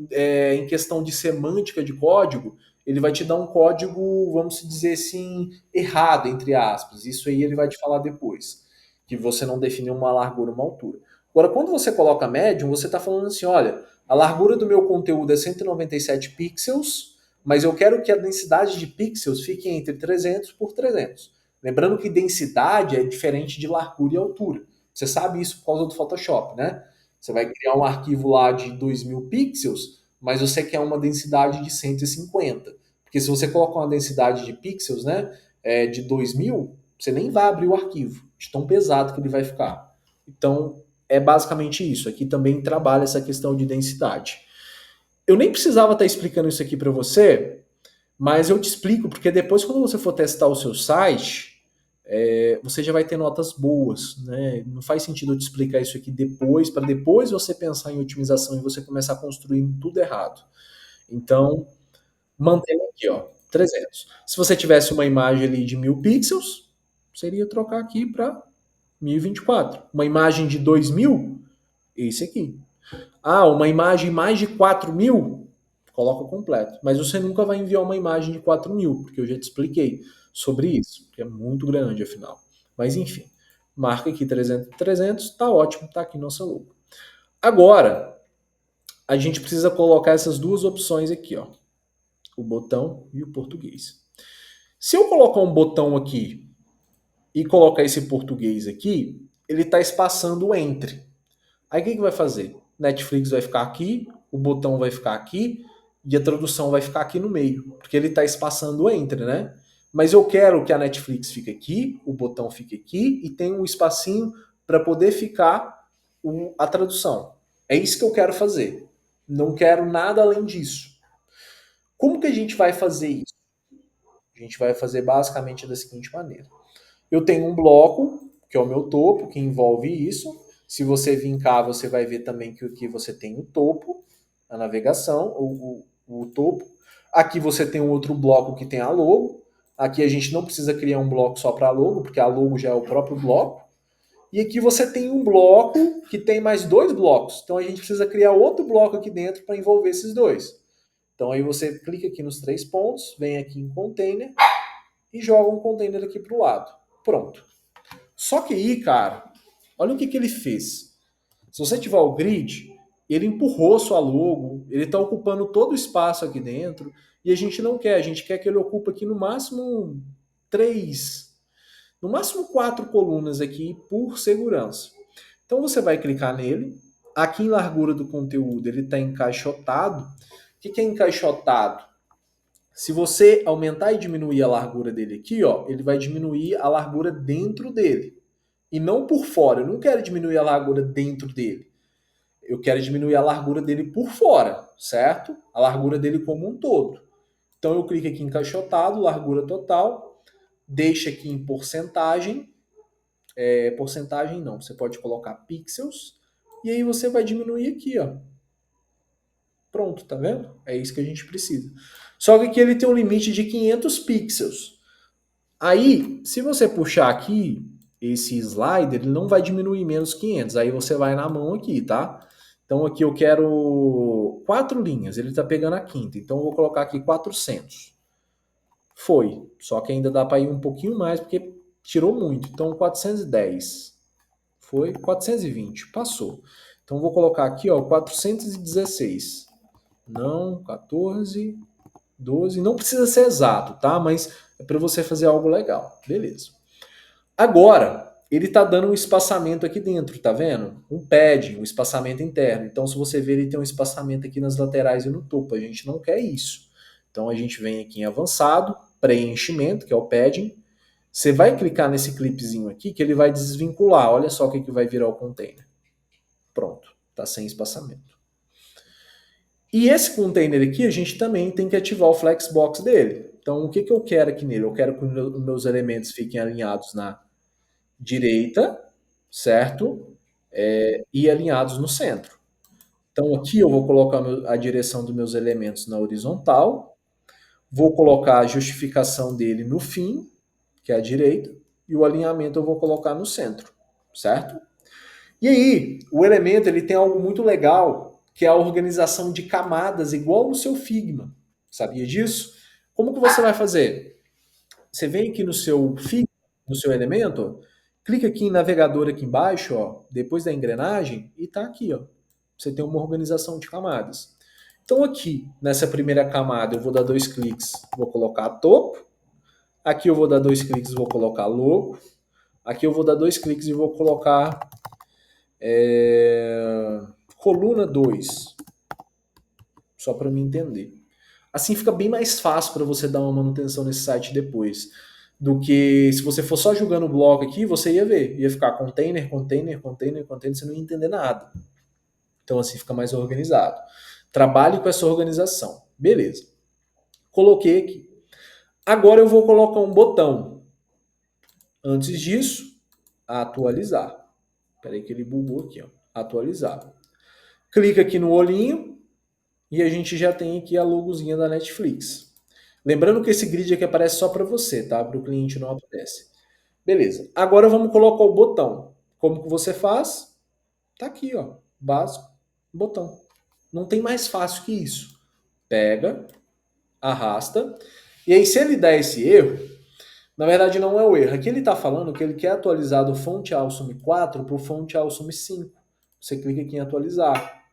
Em questão de semântica de código, ele vai te dar um código, vamos dizer assim, errado, entre aspas. Isso aí ele vai te falar depois, que você não definiu uma largura, uma altura. Agora, quando você coloca médium, você está falando assim, olha, a largura do meu conteúdo é 197 pixels, mas eu quero que a densidade de pixels fique entre 300 por 300. Lembrando que densidade é diferente de largura e altura. Você sabe isso por causa do Photoshop, né? Você vai criar um arquivo lá de 2000 pixels, mas você quer uma densidade de 150. Porque se você colocar uma densidade de pixels, né, de 2000, você nem vai abrir o arquivo, de tão pesado que ele vai ficar. Então, é basicamente isso. Aqui também trabalha essa questão de densidade. Eu nem precisava estar explicando isso aqui para você, mas eu te explico, porque depois, quando você for testar o seu site, você já vai ter notas boas, né? Não faz sentido eu te explicar isso aqui depois, para depois você pensar em otimização e você começar a construir tudo errado. Então, mantém aqui, ó, 300. Se você tivesse uma imagem ali de 1000 pixels, seria trocar aqui para 1024. Uma imagem de 2000, esse aqui. Ah, uma imagem mais de 4000, coloca completo. Mas você nunca vai enviar uma imagem de 4000, porque eu já te expliquei sobre isso, que é muito grande, afinal. Mas enfim, marca aqui 300, 300, tá ótimo, tá aqui nossa logo. Agora, a gente precisa colocar essas duas opções aqui, ó, o botão e o português. Se eu colocar um botão aqui e colocar esse português aqui, ele está espaçando o entre. Aí o que vai fazer? Netflix vai ficar aqui, o botão vai ficar aqui e a tradução vai ficar aqui no meio, porque ele está espaçando entre, né? Mas eu quero que a Netflix fique aqui, o botão fique aqui e tenha um espacinho para poder ficar a tradução. É isso que eu quero fazer. Não quero nada além disso. Como que a gente vai fazer isso? A gente vai fazer basicamente da seguinte maneira. Eu tenho um bloco, que é o meu topo, que envolve isso. Se você vir cá, você vai ver também que aqui você tem o topo, a navegação, o topo. Aqui você tem um outro bloco que tem a logo. Aqui a gente não precisa criar um bloco só para a logo, porque a logo já é o próprio bloco. E aqui você tem um bloco que tem mais dois blocos. Então a gente precisa criar outro bloco aqui dentro para envolver esses dois. Então aí você clica aqui nos três pontos, vem aqui em container e joga um container aqui para o lado. Pronto. Só que aí, cara, olha o que ele fez. Se você tiver o grid, ele empurrou sua logo, ele está ocupando todo o espaço aqui dentro, e a gente não quer, a gente quer que ele ocupe aqui no máximo três, no máximo quatro colunas aqui por segurança. Então você vai clicar nele, aqui em largura do conteúdo ele está encaixotado. O que é encaixotado? Se você aumentar e diminuir a largura dele aqui, ó, ele vai diminuir a largura dentro dele. E não por fora. Eu não quero diminuir a largura dentro dele. Eu quero diminuir a largura dele por fora, certo? A largura dele como um todo. Então eu clico aqui em encaixotado, largura total, deixa aqui em porcentagem. Porcentagem não, você pode colocar pixels. E aí você vai diminuir aqui, ó. Pronto, tá vendo? É isso que a gente precisa. Só que aqui ele tem um limite de 500 pixels. Aí, se você puxar aqui esse slider, ele não vai diminuir menos 500. Aí você vai na mão aqui, tá? Então aqui eu quero 4 linhas. Ele está pegando a quinta. Então eu vou colocar aqui 400. Foi. Só que ainda dá para ir um pouquinho mais, porque tirou muito. Então 410. Foi 420. Passou. Então vou colocar aqui, ó, 416. Não, 14, 12. Não precisa ser exato, tá? Mas é para você fazer algo legal. Beleza. Agora, ele está dando um espaçamento aqui dentro, tá vendo? Um padding, um espaçamento interno. Então, se você ver, ele tem um espaçamento aqui nas laterais e no topo. A gente não quer isso. Então, a gente vem aqui em avançado, preenchimento, que é o padding, Você vai clicar nesse clipezinho aqui que ele vai desvincular. Olha só o que vai virar o container. Pronto, está sem espaçamento. E esse container aqui, a gente também tem que ativar o Flexbox dele. Então, o que eu quero aqui nele? Eu quero que os meus elementos fiquem alinhados na direita, certo? E alinhados no centro. Então, aqui eu vou colocar a direção dos meus elementos na horizontal, vou colocar a justificação dele no fim, que é a direita, e o alinhamento eu vou colocar no centro, certo? E aí, o elemento ele tem algo muito legal, que é a organização de camadas, igual no seu Figma. Sabia disso? Como que você vai fazer? Você vem aqui no seu Figma, no seu elemento, clica aqui em navegador aqui embaixo, ó, depois da engrenagem, e tá aqui, ó. Você tem uma organização de camadas. Então aqui, nessa primeira camada, eu vou dar 2 cliques, vou colocar topo. Aqui eu vou dar 2 cliques e vou colocar logo. Aqui eu vou dar 2 cliques e vou colocar coluna 2, só para me entender. Assim fica bem mais fácil para você dar uma manutenção nesse site depois, do que se você for só jogando o bloco aqui, você ia ver, ia ficar container, container, container, container, você não ia entender nada. Então assim fica mais organizado. Trabalhe com essa organização. Beleza. Coloquei aqui. Agora eu vou colocar um botão. Antes disso, atualizar. Espera aí que ele bugou aqui, ó. Atualizar. Clica aqui no olhinho e a gente já tem aqui a logozinha da Netflix. Lembrando que esse grid aqui aparece só para você, tá? Para o cliente não aparece. Beleza. Agora vamos colocar o botão. Como que você faz? Tá aqui, ó. Básico, botão. Não tem mais fácil que isso. Pega, arrasta. E aí, se ele der esse erro, na verdade não é o erro. Aqui ele está falando que ele quer atualizar do Font Awesome 4 para o Font Awesome 5. Você clica aqui em atualizar.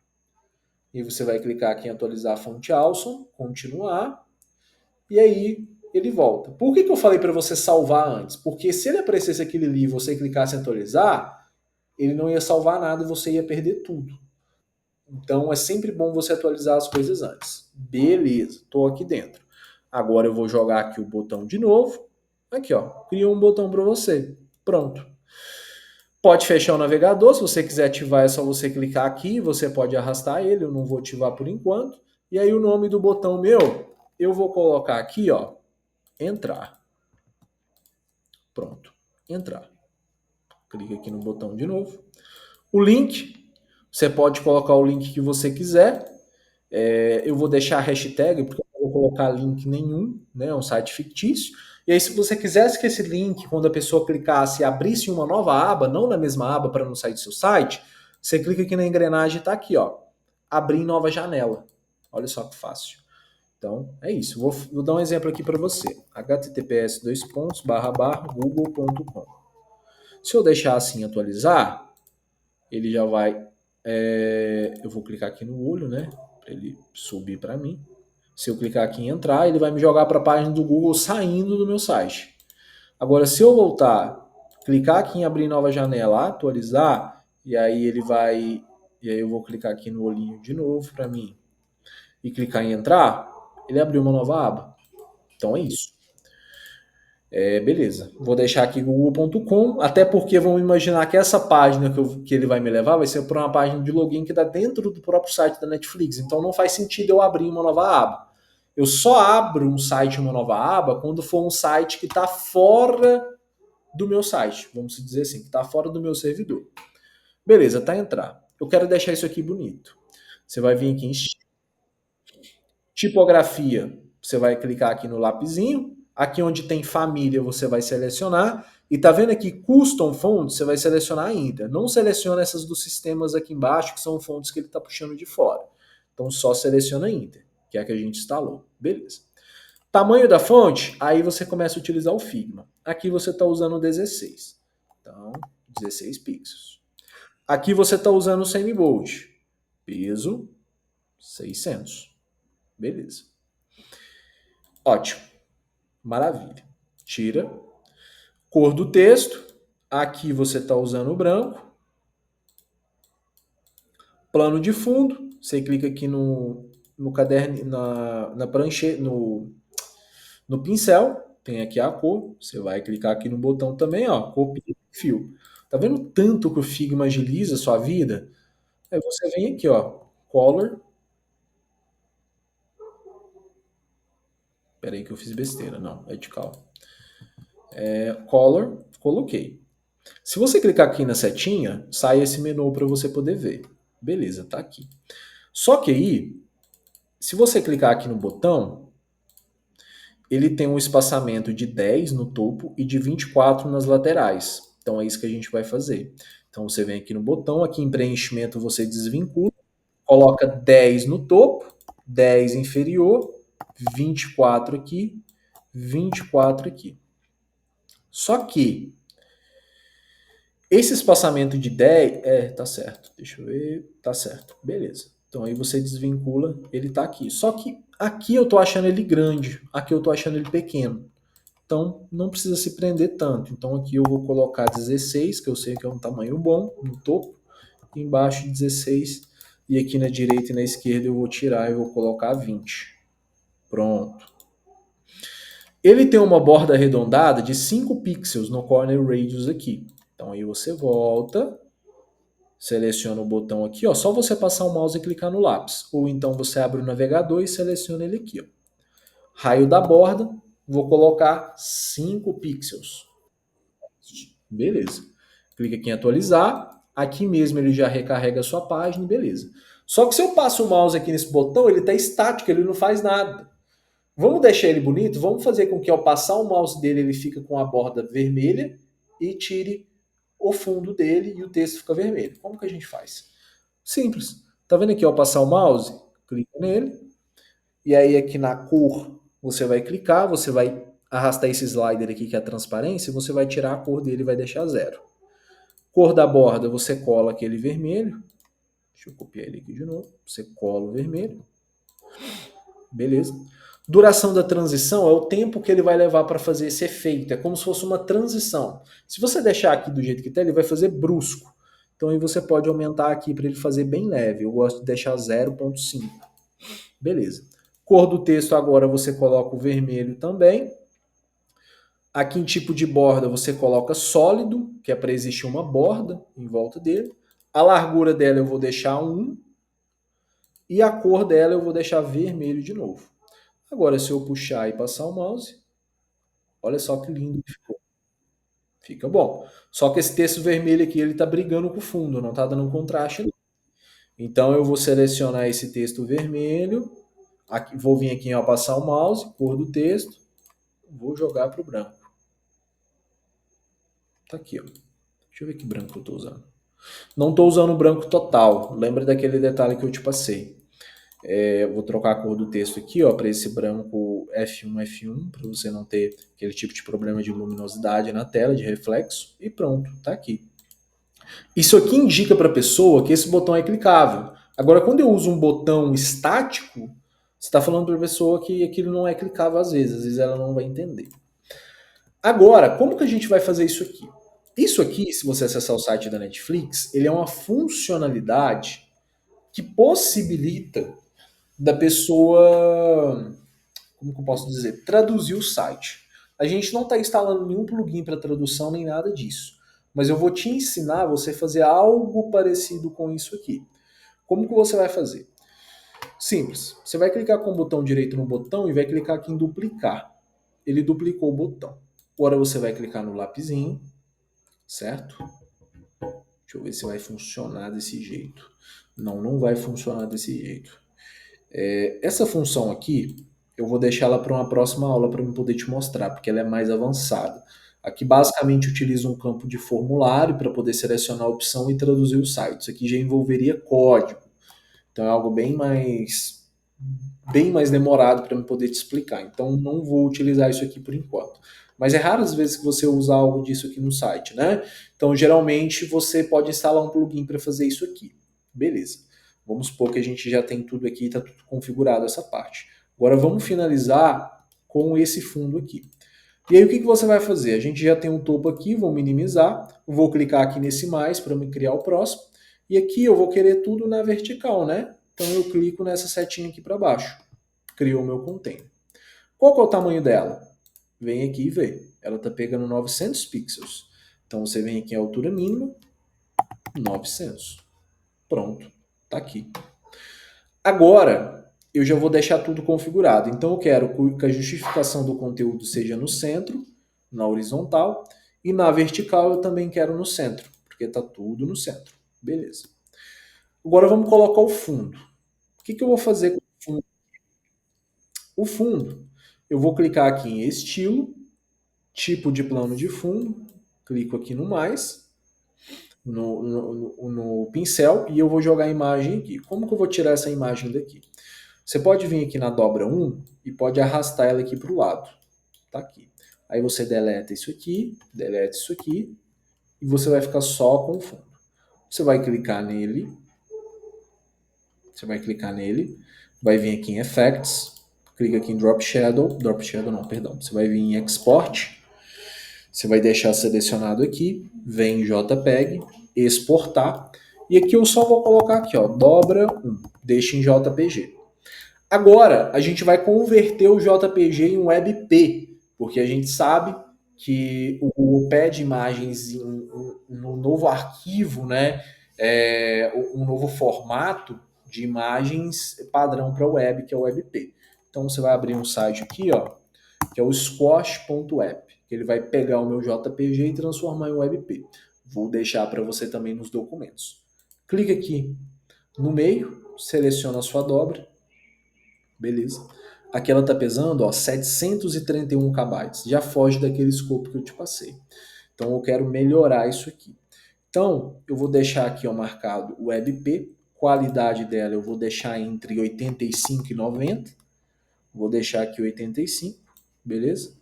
E você vai clicar aqui em atualizar Font Awesome, continuar. E aí ele volta. Por que eu falei para você salvar antes? Porque se ele aparecesse aquele ali e você clicasse em atualizar, ele não ia salvar nada e você ia perder tudo. Então é sempre bom você atualizar as coisas antes. Beleza, estou aqui dentro. Agora eu vou jogar aqui o botão de novo. Aqui, ó, criou um botão para você. Pronto. Pode fechar o navegador, se você quiser ativar é só você clicar aqui, você pode arrastar ele, eu não vou ativar por enquanto. E aí o nome do botão meu, eu vou colocar aqui, ó, entrar. Pronto, entrar. Clica aqui no botão de novo. O link, você pode colocar o link que você quiser. Eu vou deixar a hashtag, porque eu não vou colocar link nenhum, né? É um site fictício. E aí, se você quisesse que esse link, quando a pessoa clicasse, abrisse uma nova aba, não na mesma aba para não sair do seu site, você clica aqui na engrenagem e está aqui, ó. Abrir nova janela. Olha só que fácil. Então, é isso. Vou dar um exemplo aqui para você. https://google.com. Se eu deixar assim atualizar, ele já vai... eu vou clicar aqui no olho, né? Para ele subir para mim. Se eu clicar aqui em entrar, ele vai me jogar para a página do Google saindo do meu site. Agora, se eu voltar, clicar aqui em abrir nova janela, atualizar, e aí ele vai... E aí eu vou clicar aqui no olhinho de novo para mim e clicar em entrar, ele abriu uma nova aba. Então é isso. Beleza. Vou deixar aqui google.com, até porque vamos imaginar que essa página que ele vai me levar vai ser para uma página de login que está dentro do próprio site da Netflix. Então não faz sentido eu abrir uma nova aba. Eu só abro um site, uma nova aba, quando for um site que está fora do meu site, vamos dizer assim, que está fora do meu servidor. Beleza, tá entrar. Eu quero deixar isso aqui bonito. Você vai vir aqui em tipografia, você vai clicar aqui no lapisinho. Aqui onde tem família, você vai selecionar. E tá vendo aqui Custom Fonts, você vai selecionar ainda. Não seleciona essas dos sistemas aqui embaixo, que são fontes que ele está puxando de fora. Então só seleciona Inter, que é a que a gente instalou. Beleza. Tamanho da fonte, aí você começa a utilizar o Figma. Aqui você está usando o 16. Então, 16 pixels. Aqui você está usando o semi-bold. Peso, 600. Beleza. Ótimo. Maravilha. Tira. Cor do texto. Aqui você está usando o branco. Plano de fundo. Você clica aqui no caderno, na prancheta, no pincel. tem aqui a cor, você vai clicar aqui no botão também, ó, copia fio. Tá vendo o tanto que o Figma agiliza a sua vida? Aí você vem aqui, ó, Color. Peraí que eu fiz besteira, não, é de cal. Color, coloquei. Se você clicar aqui na setinha, sai esse menu para você poder ver. Beleza, tá aqui. Só que aí, se você clicar aqui no botão, ele tem um espaçamento de 10 no topo e de 24 nas laterais. Então é isso que a gente vai fazer. Então você vem aqui no botão, aqui em preenchimento você desvincula, coloca 10 no topo, 10 inferior, 24 aqui, 24 aqui. Só que esse espaçamento de 10, tá certo. Deixa eu ver, tá certo. Beleza. Então aí você desvincula, ele tá aqui. Só que aqui eu tô achando ele grande, aqui eu tô achando ele pequeno. Então não precisa se prender tanto. Então aqui eu vou colocar 16, que eu sei que é um tamanho bom, no topo. Embaixo 16. E aqui na direita e na esquerda eu vou tirar e vou colocar 20. Pronto. Ele tem uma borda arredondada de 5 pixels no corner radius aqui. Então aí você volta, seleciona o botão aqui, ó, só você passar o mouse e clicar no lápis. Ou então você abre o navegador e seleciona ele aqui. Ó. Raio da borda, vou colocar 5 pixels. Beleza. Clica aqui em atualizar. Aqui mesmo ele já recarrega a sua página, beleza. Só que se eu passo o mouse aqui nesse botão, ele está estático, ele não faz nada. Vamos deixar ele bonito? Vamos fazer com que ao passar o mouse dele ele fica com a borda vermelha e tire o fundo dele e o texto fica vermelho. Como que a gente faz? Simples. Tá vendo aqui ao passar o mouse? Clica nele. E aí aqui na cor você vai clicar, você vai arrastar esse slider aqui que é a transparência, você vai tirar a cor dele e vai deixar zero. Cor da borda, você cola aquele vermelho. Deixa eu copiar ele aqui de novo. Você cola o vermelho. Beleza. Duração da transição é o tempo que ele vai levar para fazer esse efeito. É como se fosse uma transição. Se você deixar aqui do jeito que está, ele vai fazer brusco. Então aí você pode aumentar aqui para ele fazer bem leve. Eu gosto de deixar 0,5. Beleza. Cor do texto agora você coloca o vermelho também. Aqui em tipo de borda você coloca sólido, que é para existir uma borda em volta dele. A largura dela eu vou deixar 1. E a cor dela eu vou deixar vermelho de novo. Agora, se eu puxar e passar o mouse, olha só que lindo que ficou. Fica bom. Só que esse texto vermelho aqui, ele está brigando com o fundo, não está dando um contraste. Não. Então, eu vou selecionar esse texto vermelho, aqui, vou vir aqui em passar o mouse, cor do texto, vou jogar para o branco. Tá aqui, ó. Deixa eu ver que branco eu estou usando. Não estou usando o branco total. Lembra daquele detalhe que eu te passei. Vou trocar a cor do texto aqui, ó, para esse branco F1, para você não ter aquele tipo de problema de luminosidade na tela, de reflexo, e pronto, tá aqui. Isso aqui indica para a pessoa que esse botão é clicável. Agora, quando eu uso um botão estático, você está falando para a pessoa que aquilo não é clicável às vezes ela não vai entender. Agora, como que a gente vai fazer isso aqui? Isso aqui, se você acessar o site da Netflix, ele é uma funcionalidade que possibilita da pessoa, como que eu posso dizer, traduzir o site. A gente não está instalando nenhum plugin para tradução nem nada disso, mas eu vou te ensinar você fazer algo parecido com isso aqui. Como que você vai fazer? Simples. Você vai clicar com o botão direito no botão e vai clicar aqui em duplicar. Ele duplicou o botão. Agora você vai clicar no lapisinho, certo? Deixa eu ver se vai funcionar desse jeito. Não, não vai funcionar desse jeito. Essa função aqui, eu vou deixar ela para uma próxima aula para eu poder te mostrar, porque ela é mais avançada. Aqui basicamente utiliza um campo de formulário para poder selecionar a opção e traduzir o site. Isso aqui já envolveria código. Então é algo bem mais demorado para eu poder te explicar. Então não vou utilizar isso aqui por enquanto. Mas é raro as vezes que você usa algo disso aqui no site, né? Então geralmente você pode instalar um plugin para fazer isso aqui. Beleza. Vamos supor que a gente já tem tudo aqui, está tudo configurado essa parte. Agora vamos finalizar com esse fundo aqui. E aí o que você vai fazer? A gente já tem um topo aqui, vou minimizar, vou clicar aqui nesse mais para me criar o próximo. E aqui eu vou querer tudo na vertical, né? Então eu clico nessa setinha aqui para baixo. Criou o meu container. Qual que é o tamanho dela? vem aqui e vê. Ela está pegando 900 pixels. Então você vem aqui em altura mínima, 900. Pronto, tá aqui. Agora, eu já vou deixar tudo configurado. Então eu quero que a justificação do conteúdo seja no centro, na horizontal, e na vertical eu também quero no centro, porque está tudo no centro. Beleza. Agora vamos colocar o fundo. O que eu vou fazer com o fundo? O fundo, eu vou clicar aqui em estilo, tipo de plano de fundo, clico aqui no mais, no pincel, e eu vou jogar a imagem aqui. Como que eu vou tirar essa imagem daqui? Você pode vir aqui na dobra 1 e pode arrastar ela aqui para o lado. Tá aqui. Aí você deleta isso aqui, e você vai ficar só com o fundo. Você vai clicar nele, vai vir aqui em Effects, clica aqui em Drop Shadow não, perdão. Você vai vir em Export, você vai deixar selecionado aqui, vem em JPEG, exportar, e aqui eu só vou colocar aqui, ó, dobra 1, deixa em JPG. Agora, a gente vai converter o JPG em WebP, porque a gente sabe que o PED imagens no novo arquivo, né, um novo formato de imagens padrão para web, que é o WebP. Então você vai abrir um site aqui, ó, que é o squash.app, que ele vai pegar o meu JPG e transformar em WebP. Vou deixar para você também nos documentos. Clica aqui no meio, seleciona a sua dobra, beleza. Aqui ela está pesando, ó, 731 KB. Já foge daquele escopo que eu te passei. Então eu quero melhorar isso aqui. Então eu vou deixar aqui, ó, marcado o WebP. Qualidade dela eu vou deixar entre 85 e 90. Vou deixar aqui 85, beleza?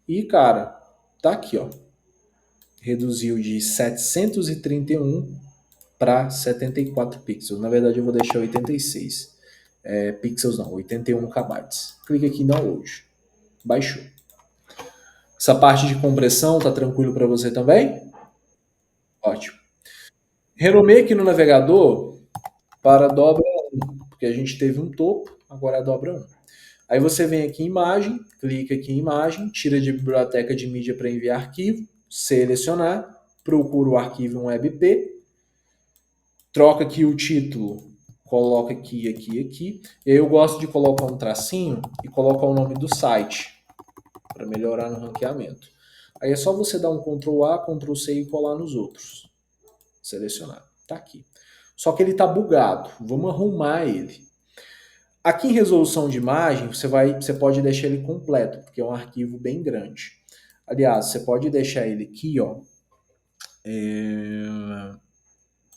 E cara, tá aqui, ó. Reduziu de 731 para 74 pixels. Na verdade eu vou deixar 86. Pixels não, 81 KB. Clica aqui em download. Baixou. Essa parte de compressão tá tranquilo para você também? Ótimo. Renomeie aqui no navegador para dobra 1, porque a gente teve um topo, agora é a dobra 1. Aí você vem aqui em imagem, clica aqui em imagem, tira de biblioteca de mídia para enviar arquivo, selecionar, procura o arquivo em WebP, troca aqui o título, coloca aqui, aqui. E aí eu gosto de colocar um tracinho e colocar o nome do site, para melhorar no ranqueamento. Aí é só você dar um Ctrl A, Ctrl C e colar nos outros. Selecionar. Tá aqui. Só que ele tá bugado. Vamos arrumar ele. Aqui em resolução de imagem, você pode deixar ele completo, porque é um arquivo bem grande. Aliás, você pode deixar ele aqui, ó.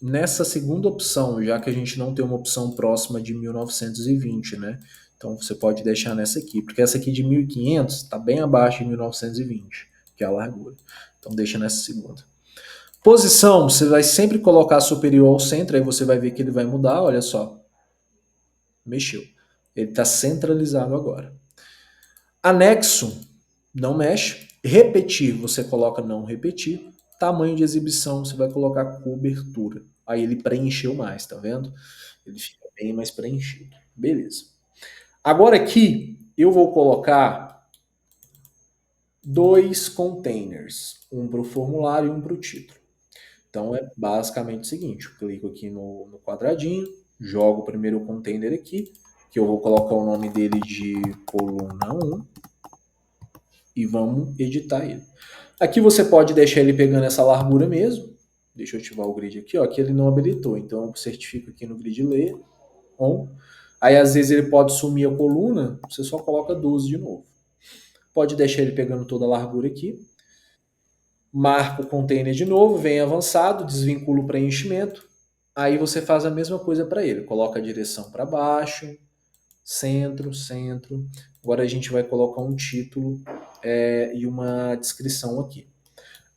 Nessa segunda opção, já que a gente não tem uma opção próxima de 1920, né? Então você pode deixar nessa aqui, porque essa aqui de 1500 está bem abaixo de 1920, que é a largura. Então deixa nessa segunda. Posição, você vai sempre colocar superior ao centro, aí você vai ver que ele vai mudar, olha só. Mexeu. Ele está centralizado agora. Anexo, não mexe. Repetir, você coloca não repetir. Tamanho de exibição, você vai colocar cobertura. Aí ele preencheu mais, tá vendo? Ele fica bem mais preenchido. Beleza. Agora aqui, eu vou colocar dois containers. Um para o formulário e um para o título. Então é basicamente o seguinte, eu clico aqui no quadradinho, jogo o primeiro container aqui, que eu vou colocar o nome dele de coluna 1 e vamos editar ele. Aqui você pode deixar ele pegando essa largura mesmo. Deixa eu ativar o grid aqui, ó, que ele não habilitou. Então eu certifico aqui no grid layer on. Aí às vezes ele pode sumir a coluna, você só coloca 12 de novo. Pode deixar ele pegando toda a largura aqui. Marca o container de novo, vem avançado, desvincula o preenchimento. Aí você faz a mesma coisa para ele. Coloca a direção para baixo, centro, centro. Agora a gente vai colocar um título e uma descrição aqui.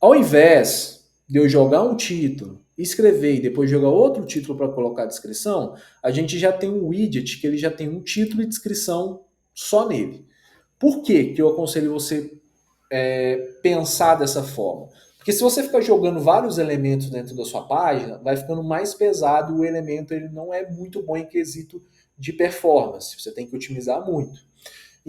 Ao invés de eu jogar um título, escrever e depois jogar outro título para colocar a descrição, a gente já tem um widget que ele já tem um título e descrição só nele. Por que eu aconselho você pensar dessa forma? Porque se você ficar jogando vários elementos dentro da sua página, vai ficando mais pesado e o elemento ele não é muito bom em quesito de performance. Você tem que otimizar muito.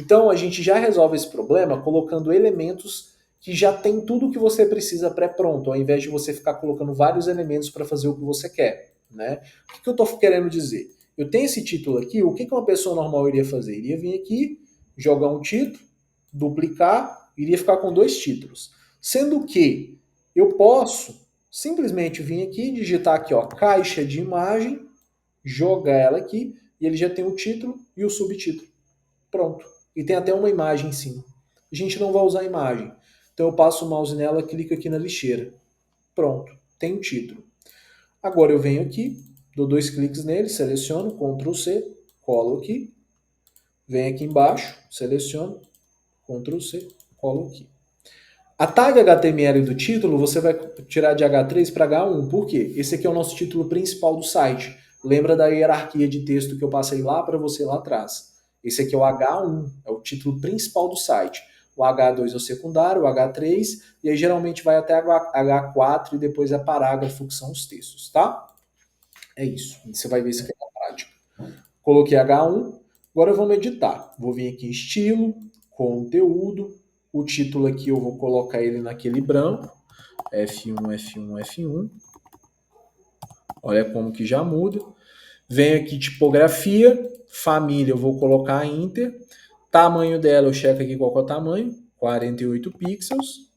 Então a gente já resolve esse problema colocando elementos que já tem tudo o que você precisa pré-pronto, ao invés de você ficar colocando vários elementos para fazer o que você quer, né? O que eu estou querendo dizer? Eu tenho esse título aqui, o que uma pessoa normal iria fazer? Iria vir aqui, jogar um título, duplicar, iria ficar com dois títulos. Sendo que eu posso simplesmente vir aqui, digitar aqui, ó, caixa de imagem, jogar ela aqui, e ele já tem o título e o subtítulo. Pronto. E tem até uma imagem em cima. A gente não vai usar a imagem. Então eu passo o mouse nela, clico aqui na lixeira. Pronto. Tem o título. Agora eu venho aqui, dou dois cliques nele, seleciono, Ctrl C, colo aqui. Venho aqui embaixo, seleciono, Ctrl C, colo aqui. A tag HTML do título você vai tirar de H3 para H1. Por quê? Esse aqui é o nosso título principal do site. Lembra da hierarquia de texto que eu passei lá para você lá atrás. Esse aqui é o H1, é o título principal do site. O H2 é o secundário, o H3, e aí geralmente vai até H4 e depois é parágrafo, que são os textos, tá? É isso. Você vai ver isso aqui na prática. Coloquei H1, agora vamos editar. Vou vir aqui em estilo, conteúdo, o título aqui eu vou colocar ele naquele branco, F1, F1, F1. Olha como que já muda. Venho aqui tipografia, família eu vou colocar Inter, tamanho dela eu checo aqui qual que é o tamanho, 48 pixels,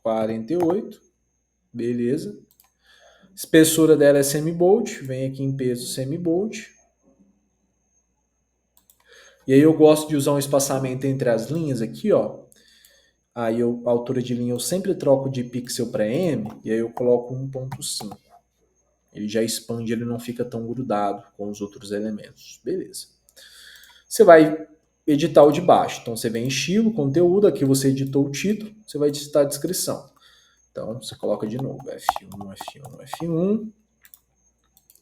48, beleza. Espessura dela é semi-bold, vem aqui em peso semi-bold. E aí eu gosto de usar um espaçamento entre as linhas aqui, ó. Aí a altura de linha eu sempre troco de pixel para M, e aí eu coloco 1.5. Ele já expande, ele não fica tão grudado com os outros elementos. Beleza. Você vai editar o de baixo. Então você vem em estilo, conteúdo, aqui você editou o título, você vai digitar a descrição. Então você coloca de novo F1, F1, F1,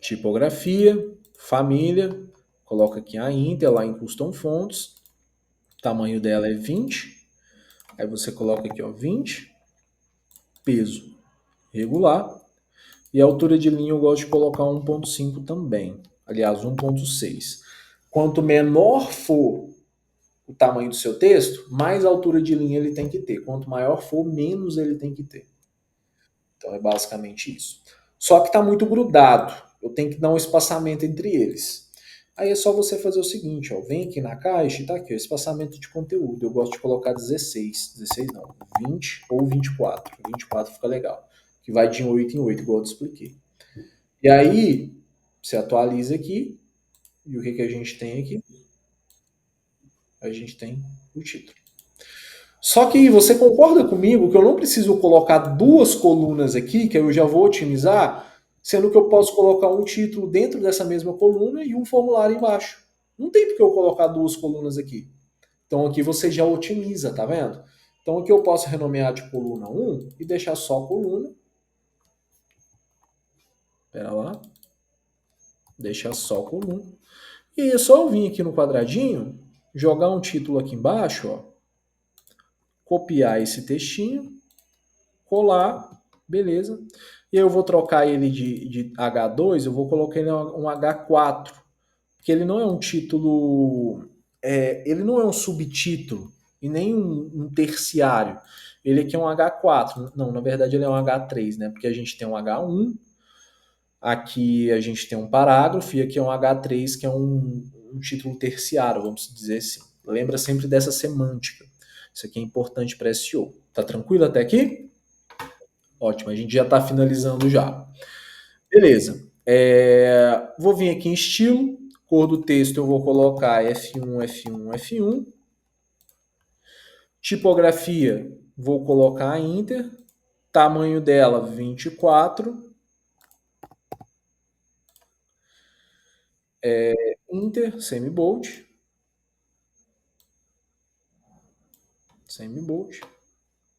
tipografia, família, coloca aqui a Inter lá em Custom Fonts, o tamanho dela é 20, aí você coloca aqui ó, 20, peso regular, e a altura de linha eu gosto de colocar 1.5 também, aliás 1.6. Quanto menor for o tamanho do seu texto, mais altura de linha ele tem que ter. Quanto maior for, menos ele tem que ter. Então é basicamente isso. Só que está muito grudado. Eu tenho que dar um espaçamento entre eles. Aí é só você fazer o seguinte, ó, vem aqui na caixa e tá aqui, ó, espaçamento de conteúdo. Eu gosto de colocar 16, 16 não, 20 ou 24. 24 fica legal, que vai de 8 em 8, igual eu te expliquei. E aí, você atualiza aqui, e o que a gente tem aqui? A gente tem o título. Só que você concorda comigo que eu não preciso colocar duas colunas aqui, que eu já vou otimizar, sendo que eu posso colocar um título dentro dessa mesma coluna e um formulário embaixo. Não tem porque eu colocar duas colunas aqui. Então aqui você já otimiza, tá vendo? Então aqui eu posso renomear de coluna 1 e deixar só coluna. Espera lá. Deixar só coluna. E é só eu vir aqui no quadradinho, jogar um título aqui embaixo, ó, copiar esse textinho, colar, beleza. E aí eu vou trocar ele de H2, eu vou colocar ele um H4, porque ele não é um título, ele não é um subtítulo e nem um terciário. Ele aqui é um H4, não, na verdade ele é um H3, né? Porque a gente tem um H1, aqui a gente tem um parágrafo e aqui é um H3 que é um título terciário, vamos dizer assim. Lembra sempre dessa semântica. Isso aqui é importante para SEO. Tá tranquilo até aqui? Ótimo, a gente já está finalizando já. Beleza. Vou vir aqui em estilo, cor do texto eu vou colocar F1, F1, F1. Tipografia, vou colocar a Inter. Tamanho dela, 24. Inter, semi-bold. Semi-bold.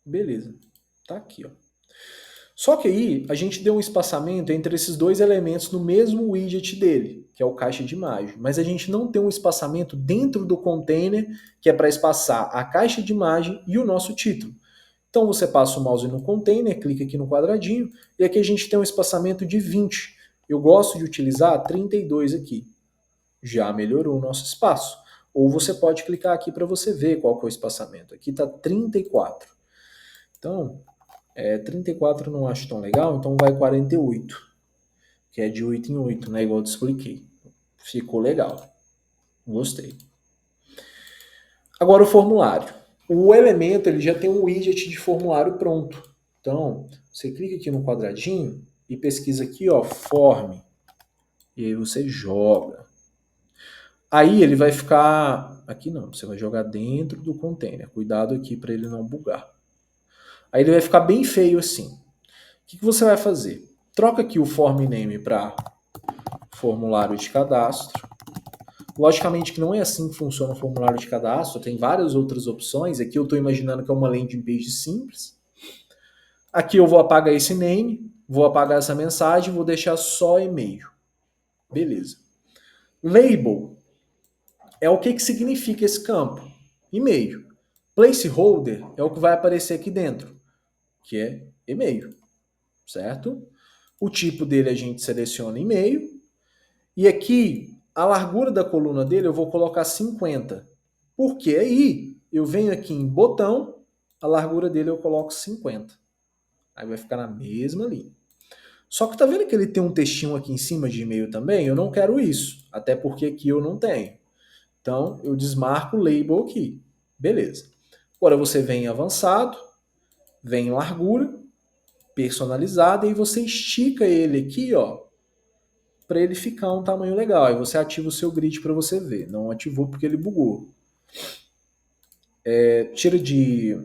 Beleza. Tá aqui, ó. Só que aí a gente deu um espaçamento entre esses dois elementos no mesmo widget dele, que é o caixa de imagem. Mas a gente não tem um espaçamento dentro do container que é para espaçar a caixa de imagem e o nosso título. Então você passa o mouse no container, clica aqui no quadradinho e aqui a gente tem um espaçamento de 20. Eu gosto de utilizar 32 aqui. Já melhorou o nosso espaço. ou você pode clicar aqui para você ver qual que é o espaçamento. Aqui está 34. Então, 34 não acho tão legal, então vai 48, que é de 8 em 8, né? Igual eu te expliquei. Ficou legal. Gostei. Agora o formulário. O elemento ele já tem um widget de formulário pronto. Então, você clica aqui no quadradinho e pesquisa aqui, ó, form. E aí você joga. Aí ele vai ficar... Aqui não, você vai jogar dentro do container. Cuidado aqui para ele não bugar. Aí ele vai ficar bem feio assim. O que você vai fazer? Troca aqui o form name para formulário de cadastro. Logicamente que não é assim que funciona o formulário de cadastro, tem várias outras opções. Aqui eu estou imaginando que é uma landing page simples. Aqui eu vou apagar esse name, vou apagar essa mensagem, vou deixar só e-mail. Beleza. Label é o que significa esse campo? E-mail. Placeholder é o que vai aparecer aqui dentro, que é e-mail, certo? O tipo dele a gente seleciona e-mail. E aqui, a largura da coluna dele eu vou colocar 50. Porque aí eu venho aqui em botão, a largura dele eu coloco 50. Aí vai ficar na mesma linha. Só que tá vendo que ele tem um textinho aqui em cima de e-mail também? Eu não quero isso, até porque aqui eu não tenho. Então eu desmarco o label aqui. Beleza. Agora você vem em avançado, vem em largura, personalizada, e você estica ele aqui, ó, para ele ficar um tamanho legal. Aí você ativa o seu grid para você ver. Não ativou porque ele bugou. Tira de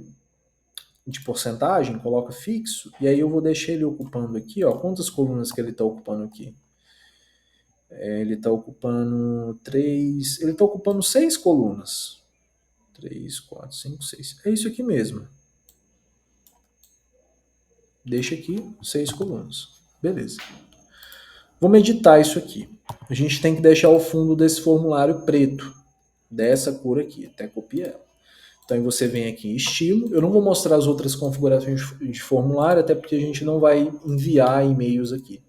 porcentagem, coloca fixo, e aí eu vou deixar ele ocupando aqui, ó. Quantas colunas que ele está ocupando aqui? Ele está ocupando 3. Ele está ocupando 6 colunas. 3, 4, 5, 6. É isso aqui mesmo. Deixa aqui 6 colunas. Beleza. Vamos editar isso aqui. A gente tem que deixar o fundo desse formulário preto. Dessa cor aqui. Até copiar ela. Então aí você vem aqui em estilo. Eu não vou mostrar as outras configurações de formulário, até porque a gente não vai enviar e-mails aqui.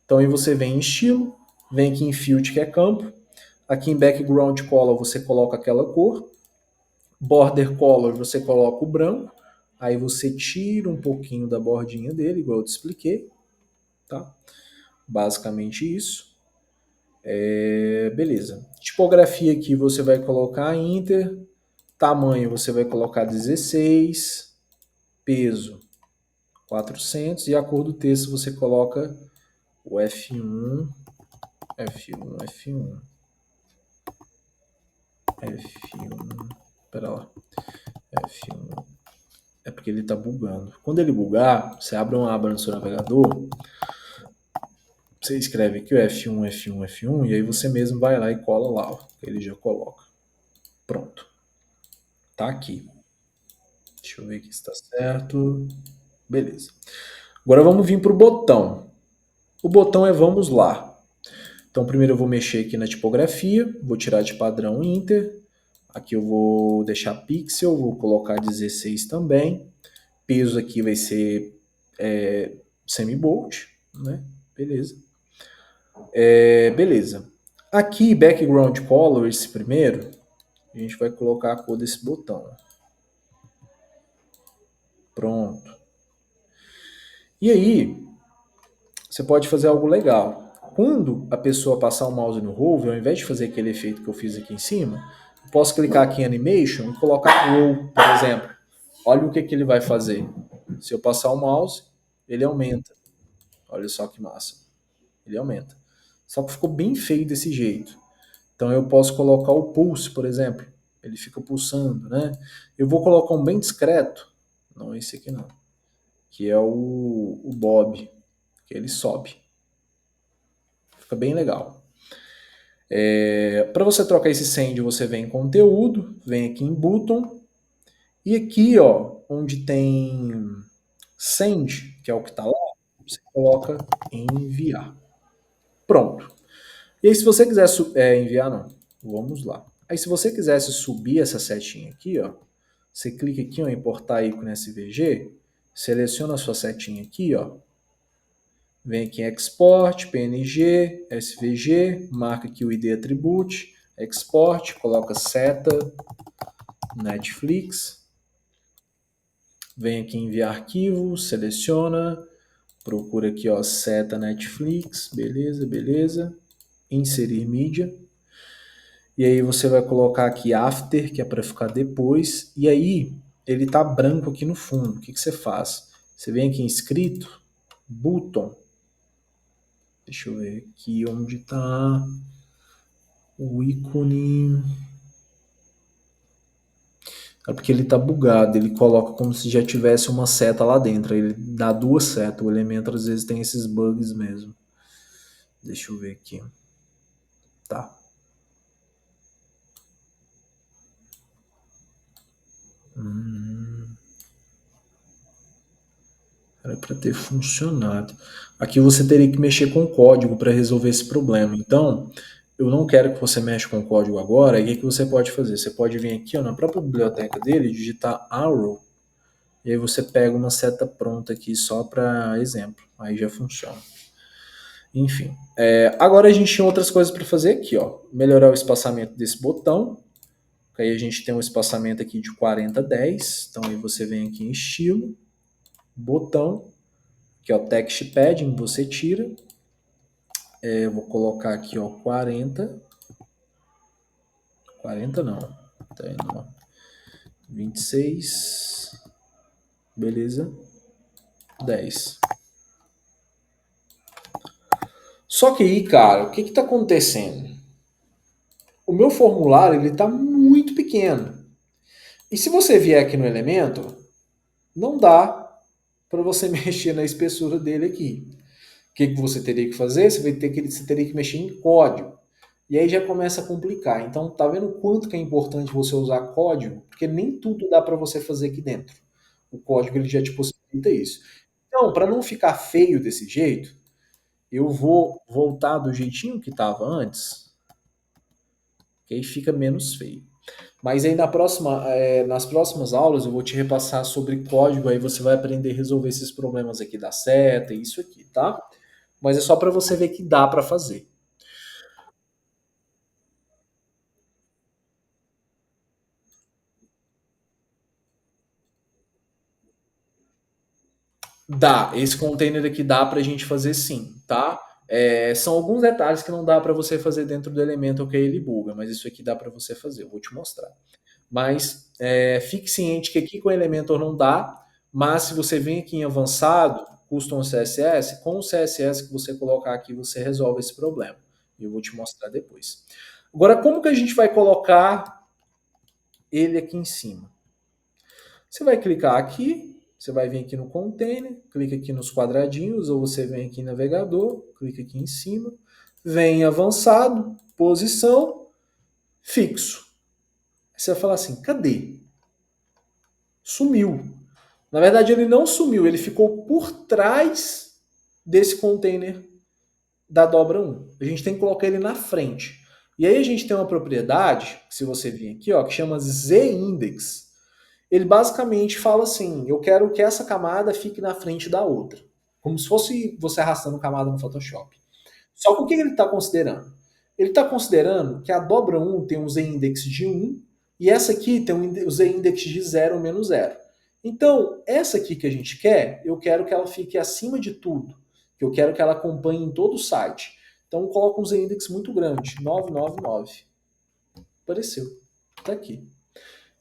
Então aí você vem em estilo, vem aqui em field, que é campo. Aqui em background color você coloca aquela cor. Border color você coloca o branco. Aí você tira um pouquinho da bordinha dele, igual eu te expliquei. Tá? Basicamente isso. Beleza. Tipografia aqui você vai colocar Inter. Tamanho você vai colocar 16. Peso 400. E a cor do texto você coloca o F1, F1, F1. F1. Pera lá. F1. É porque ele está bugando. Quando ele bugar, você abre uma aba no seu navegador. Você escreve aqui o F1, F1, F1. E aí você mesmo vai lá e cola lá. Ó, ele já coloca. Pronto. Tá aqui. Deixa eu ver aqui se está certo. Beleza. Agora vamos vir para o botão. O botão é vamos lá. Então primeiro eu vou mexer aqui na tipografia. Vou tirar de padrão Inter. Aqui eu vou deixar pixel. Vou colocar 16 também. Peso aqui vai ser semi-bold. Né? Beleza. Beleza. Aqui, background color, esse primeiro, a gente vai colocar a cor desse botão. Pronto. E aí, você pode fazer algo legal. Quando a pessoa passar o mouse no hover, ao invés de fazer aquele efeito que eu fiz aqui em cima, eu posso clicar aqui em Animation e colocar Roll, por exemplo. Olha o que ele vai fazer. Se eu passar o mouse, ele aumenta. Olha só que massa. Ele aumenta. Só que ficou bem feio desse jeito. Então eu posso colocar o pulse, por exemplo. Ele fica pulsando, né? Eu vou colocar um bem discreto. Não esse aqui não. Que é o Bob. Que ele sobe. Fica bem legal. Para você trocar esse send, você vem em conteúdo, vem aqui em button. E aqui, ó, onde tem send, que é o que está lá, você coloca enviar. Pronto. E aí, se você quiser enviar, não. Vamos lá. Aí, se você quisesse subir essa setinha aqui, ó, você clica aqui, ó, em importar ícone SVG, seleciona a sua setinha aqui, ó, vem aqui em Export, PNG, SVG, marca aqui o ID Attribute, export, coloca seta, Netflix, vem aqui em enviar arquivo, seleciona, procura aqui, ó, seta Netflix, beleza, beleza, inserir mídia, e aí você vai colocar aqui after, que é para ficar depois, e aí ele tá branco aqui no fundo, o que, que você faz? Você vem aqui em escrito, button, deixa eu ver aqui onde tá o ícone. É porque ele tá bugado, ele coloca como se já tivesse uma seta lá dentro. Ele dá duas setas. O Elementor às vezes tem esses bugs mesmo. Deixa eu ver aqui. Tá. Era para ter funcionado. Aqui você teria que mexer com o código para resolver esse problema. Então, eu não quero que você mexa com o código agora. E o que você pode fazer? Você pode vir aqui, ó, na própria biblioteca dele, digitar arrow. E aí você pega uma seta pronta aqui só para exemplo. Aí já funciona. Enfim. Agora a gente tem outras coisas para fazer aqui, ó. Melhorar o espaçamento desse botão. Aí a gente tem um espaçamento aqui de 40:10. Então aí você vem aqui em estilo, botão, que é o text padding, você tira. Eu vou colocar aqui, ó, 40. 40 não. Tá indo, ó. 26. Beleza. 10. Só que aí, cara, o que está acontecendo? O meu formulário ele está muito pequeno. E se você vier aqui no Elementor, não dá para você mexer na espessura dele aqui. O que, que você teria que fazer? Você teria que mexer em código. E aí já começa a complicar. Então, tá vendo o quanto que é importante você usar código? Porque nem tudo dá para você fazer aqui dentro. O código ele já te possibilita isso. Então, para não ficar feio desse jeito, eu vou voltar do jeitinho que estava antes, que aí fica menos feio. Mas aí nas próximas aulas eu vou te repassar sobre código, aí você vai aprender a resolver esses problemas aqui da seta e isso aqui, tá? Mas é só para você ver que dá para fazer. Dá, esse container aqui dá para a gente fazer sim, tá? São alguns detalhes que não dá para você fazer dentro do Elementor que aí ele buga, mas isso aqui dá para você fazer, eu vou te mostrar. Mas fique ciente que aqui com o Elementor não dá, mas se você vem aqui em avançado, custom CSS, com o CSS que você colocar aqui você resolve esse problema. E eu vou te mostrar depois. Agora, como que a gente vai colocar ele aqui em cima? Você vai clicar aqui, você vai vir aqui no container, clica aqui nos quadradinhos, ou você vem aqui em navegador, clica aqui em cima, vem em avançado, posição, fixo. Você vai falar assim, cadê? Sumiu. Na verdade, ele não sumiu, ele ficou por trás desse container da dobra 1. A gente tem que colocar ele na frente. E aí a gente tem uma propriedade, se você vir aqui, ó, que chama ZIndex. Ele basicamente fala assim, eu quero que essa camada fique na frente da outra. Como se fosse você arrastando camada no Photoshop. Só que o que ele está considerando? Ele está considerando que a dobra 1 tem um z-index de 1 e essa aqui tem um z-index de 0 menos 0. Então, essa aqui que a gente quer, eu quero que ela fique acima de tudo. Que eu quero que ela acompanhe em todo o site. Então, coloca um z-index muito grande, 999. Apareceu. Está aqui.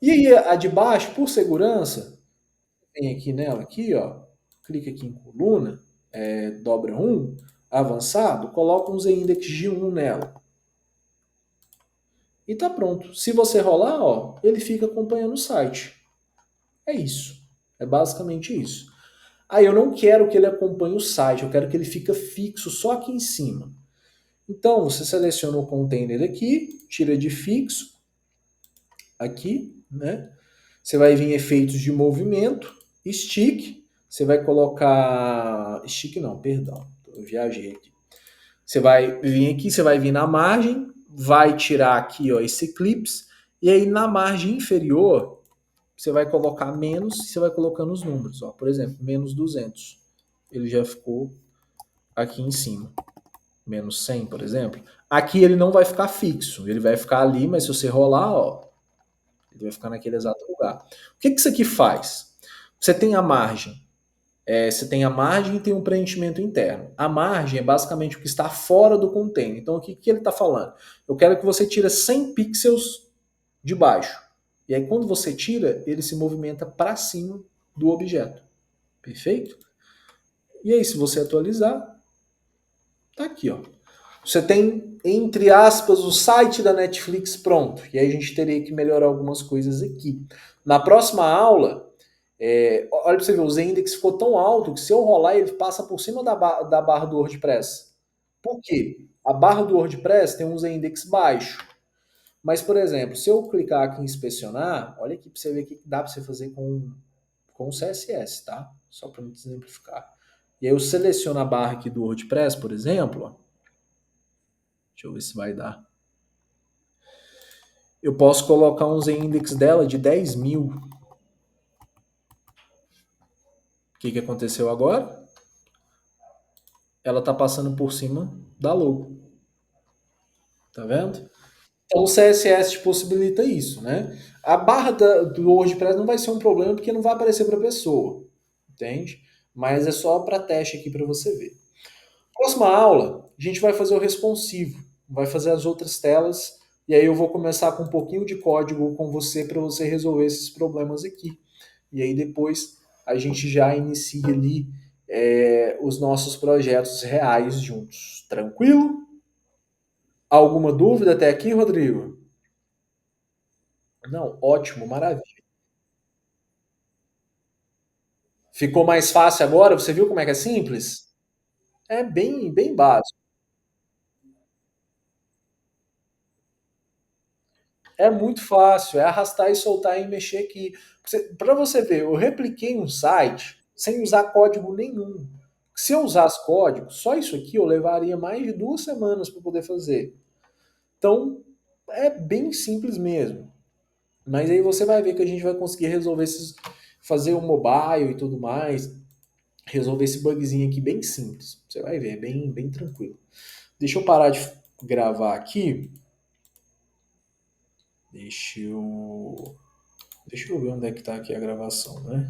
E aí, a de baixo, por segurança, tem aqui nela, aqui, ó, clica aqui em coluna, dobra 1, avançado, coloca um z-index de 1 nela. E tá pronto. Se você rolar, ó, ele fica acompanhando o site. É isso. É basicamente isso. Aí eu não quero que ele acompanhe o site, eu quero que ele fique fixo só aqui em cima. Então, você seleciona o container aqui, tira de fixo, aqui, né? Você vai vir em efeitos de movimento, stick, você vai colocar... Stick não, perdão, eu viajei aqui. Você vai vir aqui, você vai vir na margem, vai tirar aqui ó, esse eclipse, e aí na margem inferior, você vai colocar menos, e você vai colocando os números. Ó. Por exemplo, menos 200. Ele já ficou aqui em cima. menos 100, por exemplo, aqui ele não vai ficar fixo, ele vai ficar ali, mas se você rolar, ó, ele vai ficar naquele exato lugar. O que, que isso aqui faz? Você tem a margem. Você tem a margem e tem um preenchimento interno. A margem é basicamente o que está fora do container. Então, o que, que ele está falando? Eu quero que você tire 100 pixels de baixo. E aí, quando você tira, ele se movimenta para cima do objeto. Perfeito? E aí, se você atualizar, tá aqui, ó. Você tem, entre aspas, o site da Netflix pronto. E aí a gente teria que melhorar algumas coisas aqui. Na próxima aula, olha para você ver, o Z-Index ficou tão alto que se eu rolar, ele passa por cima da barra do WordPress. Por quê? A barra do WordPress tem um Z-Index baixo. Mas, por exemplo, se eu clicar aqui em inspecionar, olha aqui para você ver o que dá para você fazer com o CSS, tá? Só para me exemplificar. E aí eu seleciono a barra aqui do WordPress, por exemplo, ó. Deixa eu ver se vai dar. Eu posso colocar um Z-index dela de 10.000. O que, que aconteceu agora? Ela está passando por cima da logo. Tá vendo? Então o CSS te possibilita isso, né? A barra do WordPress não vai ser um problema porque não vai aparecer para a pessoa, entende? Mas é só para teste aqui para você ver. Próxima aula, a gente vai fazer o responsivo, vai fazer as outras telas e aí eu vou começar com um pouquinho de código com você para você resolver esses problemas aqui. E aí depois a gente já inicia ali os nossos projetos reais juntos. Tranquilo? Alguma dúvida até aqui, Rodrigo? Não, ótimo, maravilha. Ficou mais fácil agora? Você viu como é que é simples? É bem, bem básico. É muito fácil, é arrastar e soltar e mexer aqui. Para você ver, eu repliquei um site sem usar código nenhum. Se eu usasse código, só isso aqui eu levaria mais de 2 semanas para poder fazer. Então, é bem simples mesmo. Mas aí você vai ver que a gente vai conseguir resolver esses, fazer o mobile e tudo mais, resolver esse bugzinho aqui bem simples. Você vai ver, é bem, bem tranquilo. Deixa eu parar de gravar aqui. Deixa eu, deixa eu ver onde é que tá aqui a gravação, né?